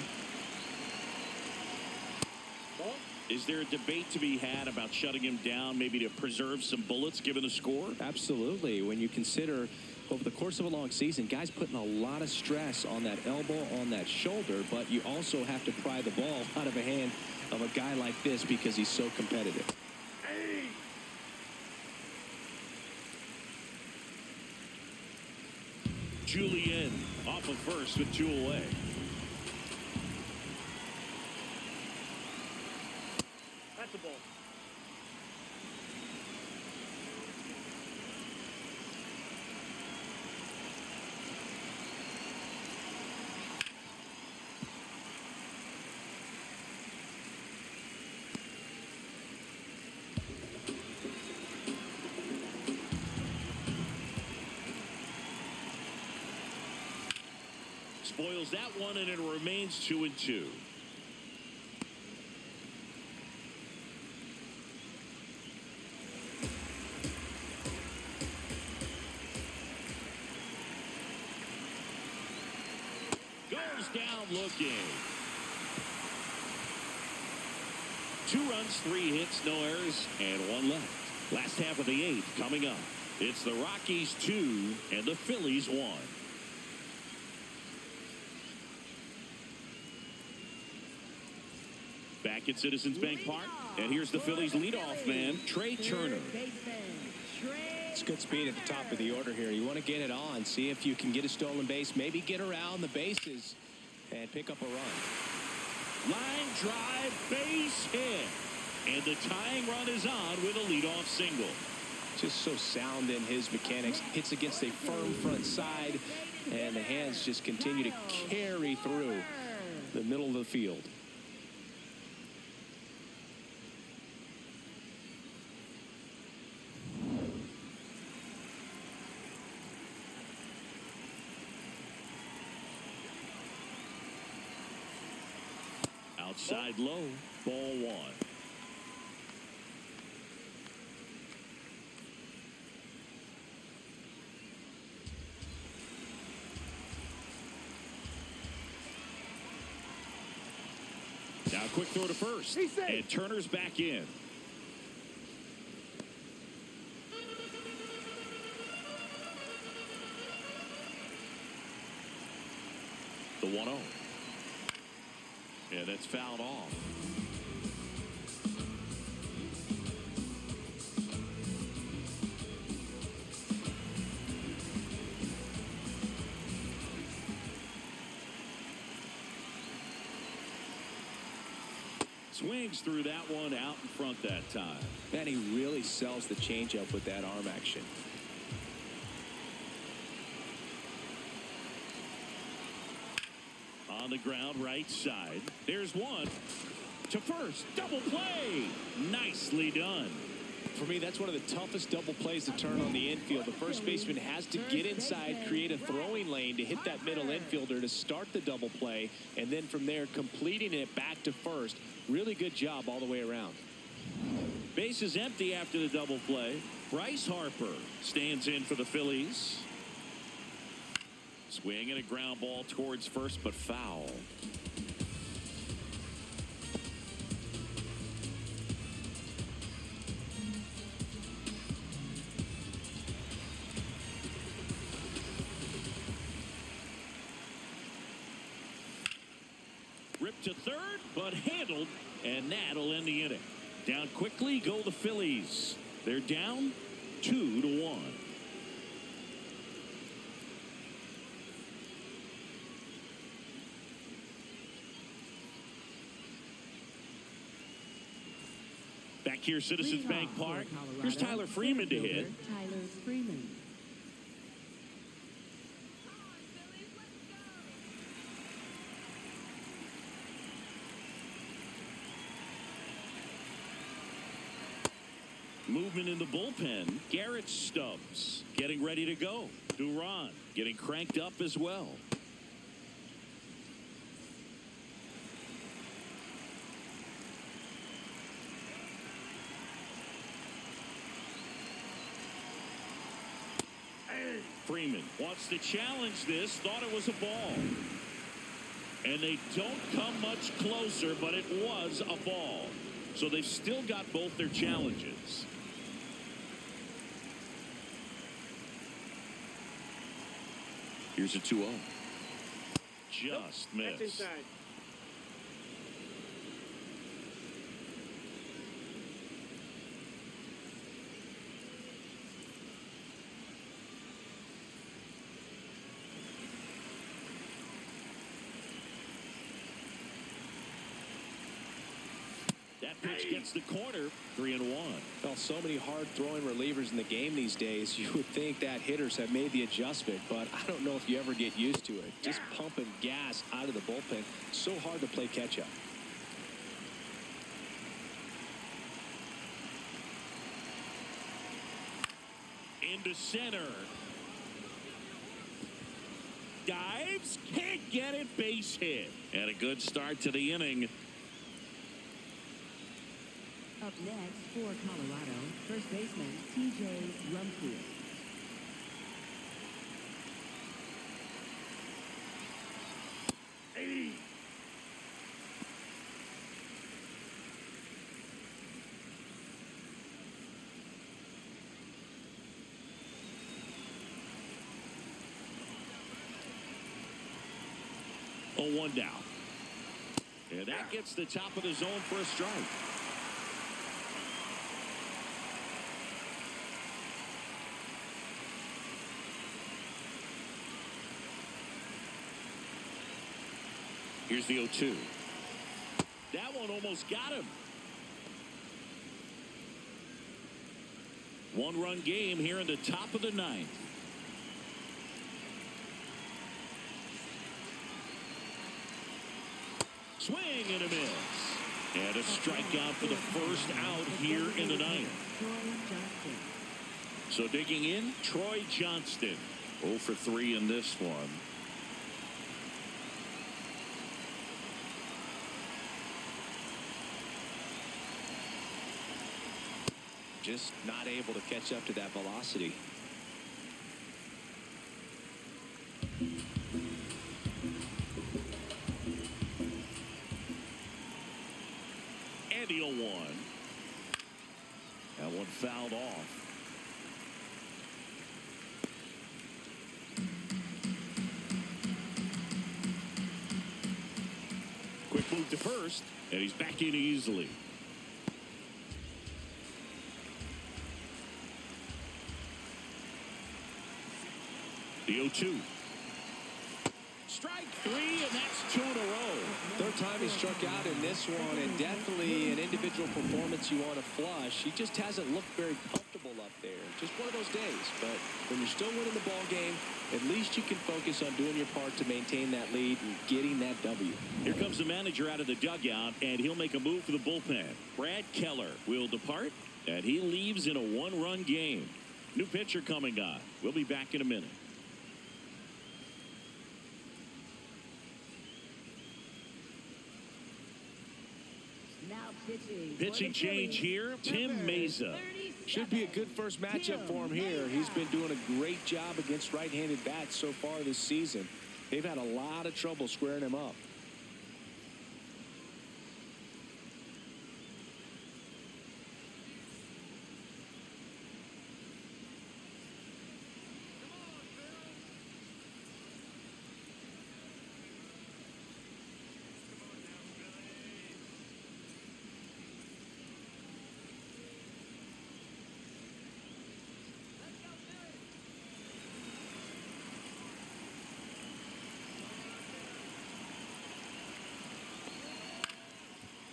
Is there a debate to be had about shutting him down, maybe to preserve some bullets given the score? Absolutely. When you consider over the course of a long season, guys putting a lot of stress on that elbow, on that shoulder, but you also have to pry the ball out of the hand of a guy like this because he's so competitive. Julien off of first with 2 away. That's a ball. Spoils that one, and it remains 2-2. Goes down looking. 2 runs, 3 hits, no errors, and 1 left. Last half of the 8th coming up. It's the Rockies 2 and the Phillies 1. Back at Citizens Bank Park, and here's the Phillies leadoff man, Trey Turner. It's good speed at the top of the order here. You want to get it on, see if you can get a stolen base, maybe get around the bases and pick up a run. Line drive, base hit. And the tying run is on with a leadoff single. Just so sound in his mechanics. Hits against a firm front side, and the hands just continue to carry through the middle of the field. Outside low, ball 1. Now quick throw to first, and Turner's back in. The 1-0. Yeah, that's fouled off. Swings through that one out in front that time. And he really sells the changeup with that arm action. On the ground, right side. There's one. To first. Double play. Nicely done. For me, that's one of the toughest double plays to turn on the infield. The first baseman has to get inside, create a throwing lane to hit that middle infielder to start the double play, and then from there, completing it back to first. Really good job all the way around. Base is empty after the double play. Bryce Harper stands in for the Phillies. Swing and a ground ball towards first, but foul. Ripped to third, but handled, and that'll end the inning. Down quickly go the Phillies. They're down 2-1. Back here, Citizens Bank Park. Here's Tyler Freeman to hit. Tyler Freeman. Movement in the bullpen. Garrett Stubbs getting ready to go. Duran getting cranked up as well. Freeman wants to challenge this, thought it was a ball. And they don't come much closer, but it was a ball. So they've still got both their challenges. Here's a 2-0. Just missed. That's inside. That pitch gets the corner, 3-1. Well, so many hard-throwing relievers in the game these days. You would think that hitters have made the adjustment, but I don't know if you ever get used to it. Just pumping gas out of the bullpen. So hard to play catch-up. Into center. Dives, can't get it, base hit. And a good start to the inning. Up next for Colorado, first baseman T.J. Rumfield. Hey. 1 down. And that gets the top of the zone for a strike. Here's the 0-2. That one almost got him. 1-run game here in the top of the 9th. Swing and a miss. And a strikeout for the first out here in the 9th. So digging in, Troy Johnston. 0 for 3 in this one. Just not able to catch up to that velocity. And the 0-1. That one fouled off. Quick move to first, and he's back in easily. The 0-2. Strike 3, and that's 2 in a row. Third time he struck out in this one, and definitely an individual performance you want to flush. He just hasn't looked very comfortable up there. Just one of those days. But when you're still winning the ball game, at least you can focus on doing your part to maintain that lead and getting that W. Here comes the manager out of the dugout, and he'll make a move for the bullpen. Brad Keller will depart, and he leaves in a 1-run game. New pitcher coming on. We'll be back in a minute. Pitching change here, Tim Meza. Should be a good first matchup for him here. He's been doing a great job against right-handed bats so far this season. They've had a lot of trouble squaring him up.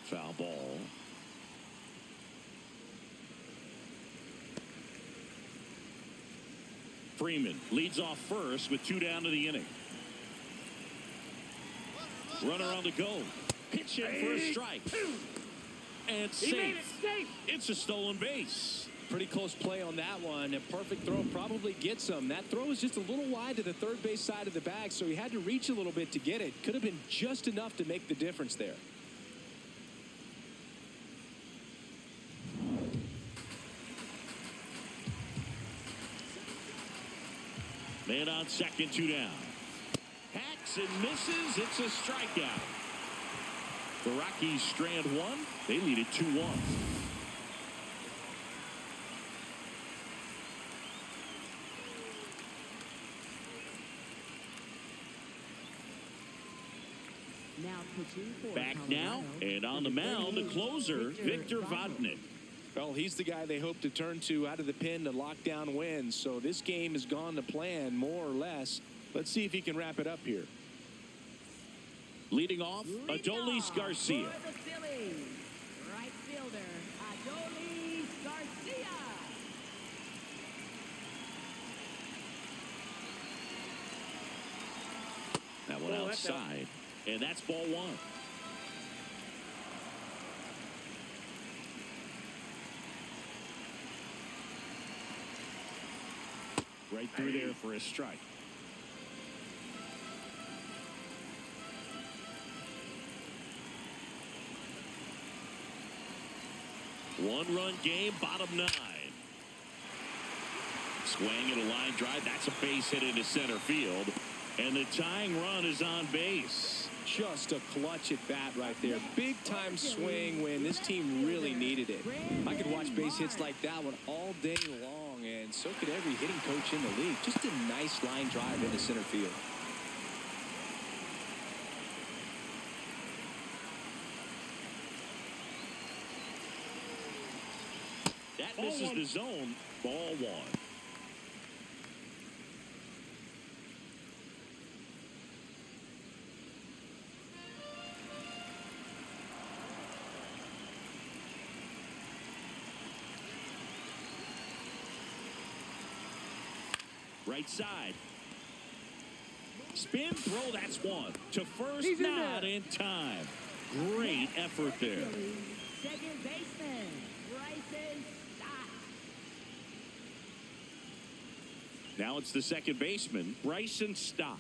Foul ball. Freeman leads off first with 2 down to the inning. Runner on the go. Pitch in for a strike. And safe. It's a stolen base. Pretty close play on that one. A perfect throw probably gets him. That throw was just a little wide to the third base side of the bag, so he had to reach a little bit to get it. Could have been just enough to make the difference there. Man on second, 2 down. Hacks and misses. It's a strikeout. The Rockies strand 1. They lead it 2-1. Back now, and on the mound, the closer, Victor Vodnik. Well, he's the guy they hope to turn to out of the pen to lock down wins. So this game has gone to plan, more or less. Let's see if he can wrap it up here. Leading off, Adolis Garcia. For the Phillies, right fielder, Adolis Garcia. That one outside, and that's ball 1. Right through there for a strike. One-run game, bottom 9. Swing and a line drive. That's a base hit into center field. And the tying run is on base. Just a clutch at bat right there. Big time swing when this team really needed it. I could watch base hits like that one all day long, and so could every hitting coach in the league. Just a nice line drive into center field. That misses the zone. Ball one. Right side. Spin throw, that's one. To first, not in time. Great effort there. Second baseman, Bryson Stott. Now it's the second baseman, Bryson Stott.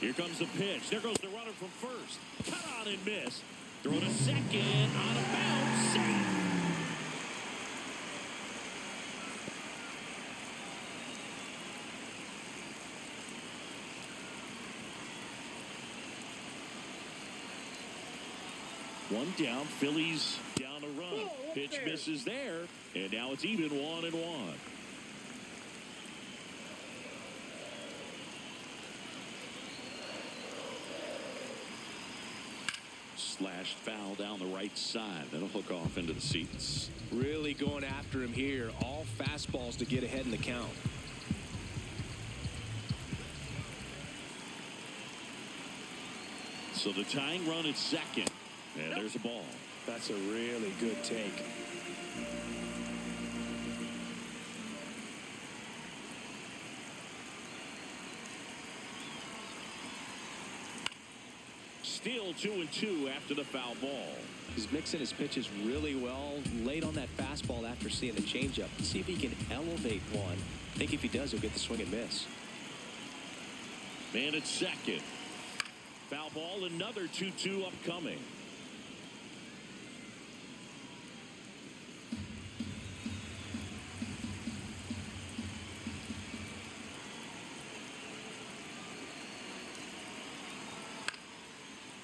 Here comes the pitch. There goes the runner from first. Cut on and miss. Throw to second. On a bounce. Safe. One down. Phillies down a run. Pitch misses there. And now it's even 1-1. Slashed foul down the right side. That'll hook off into the seats. Really going after him here. All fastballs to get ahead in the count. So the tying run at second. And there's a ball. That's a really good take. Still 2-2 after the foul ball. He's mixing his pitches really well. Late on that fastball after seeing the changeup. See if he can elevate one. I think if he does, he'll get the swing and miss. Man at second. Foul ball, another 2-2 upcoming.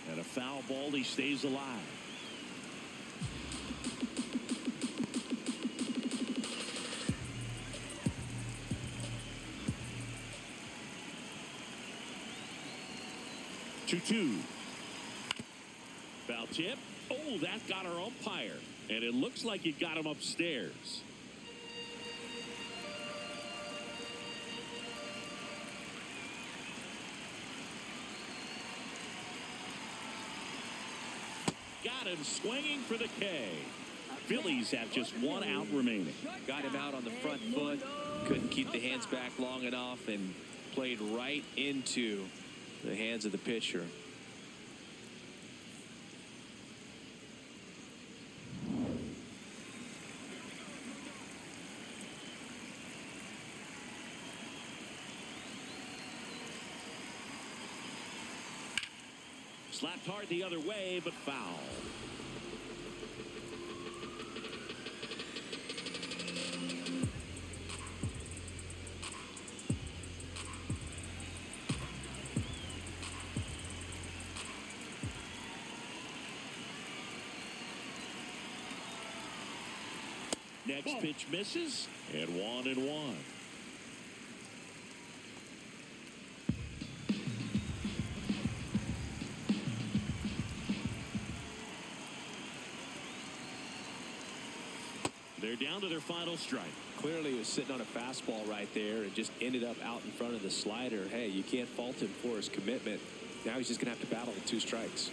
And a foul ball, he stays alive. Two. Foul tip. Oh, that got our umpire. And it looks like it got him upstairs. Got him swinging for the K. Phillies have just one out remaining. Got him out on the front foot. Couldn't keep the hands back long enough and played right into the hands of the pitcher. Slapped hard the other way, but foul. Next pitch misses, and 1-1. They're down to their final strike. Clearly he was sitting on a fastball right there and just ended up out in front of the slider. Hey, you can't fault him for his commitment. Now he's just going to have to battle with 2 strikes.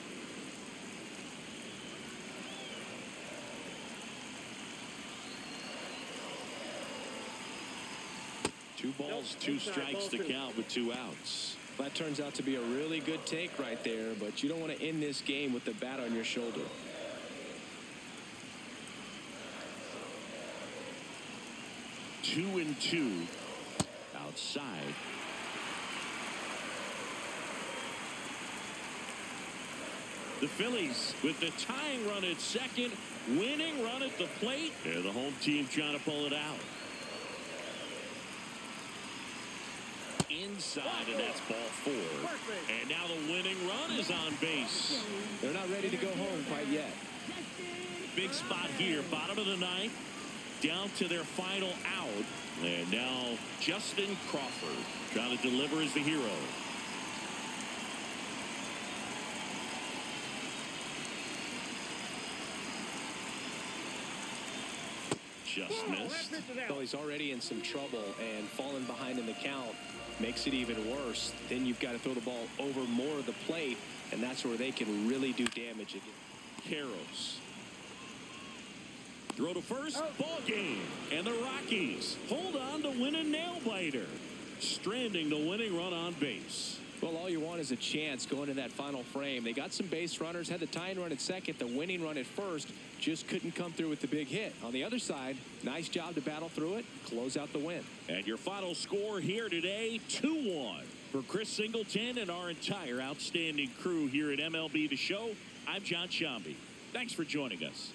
Two balls, 2 strikes to count with 2 outs. That turns out to be a really good take right there, but you don't want to end this game with the bat on your shoulder. Two and 2 outside. The Phillies with the tying run at second, winning run at the plate. And the home team trying to pull it out. Inside, and that's ball 4. And now the winning run is on base. They're not ready to go home quite yet. big spot here. Bottom of the ninth. Down to their final out. And now Justin Crawford trying to deliver as the hero. Just missed. Well, he's already in some trouble, and falling behind in the count makes it even worse. Then you've got to throw the ball over more of the plate, and that's where they can really do damage again. Carroll. Throw to first, ball game. And the Rockies hold on to win a nail-biter, stranding the winning run on base. Well, all you want is a chance going to that final frame. They got some base runners, had the tying run at second, the winning run at first, just couldn't come through with the big hit. On the other side, nice job to battle through it, close out the win. And your final score here today, 2-1. For Chris Singleton and our entire outstanding crew here at MLB The Show, I'm John Shambi. Thanks for joining us.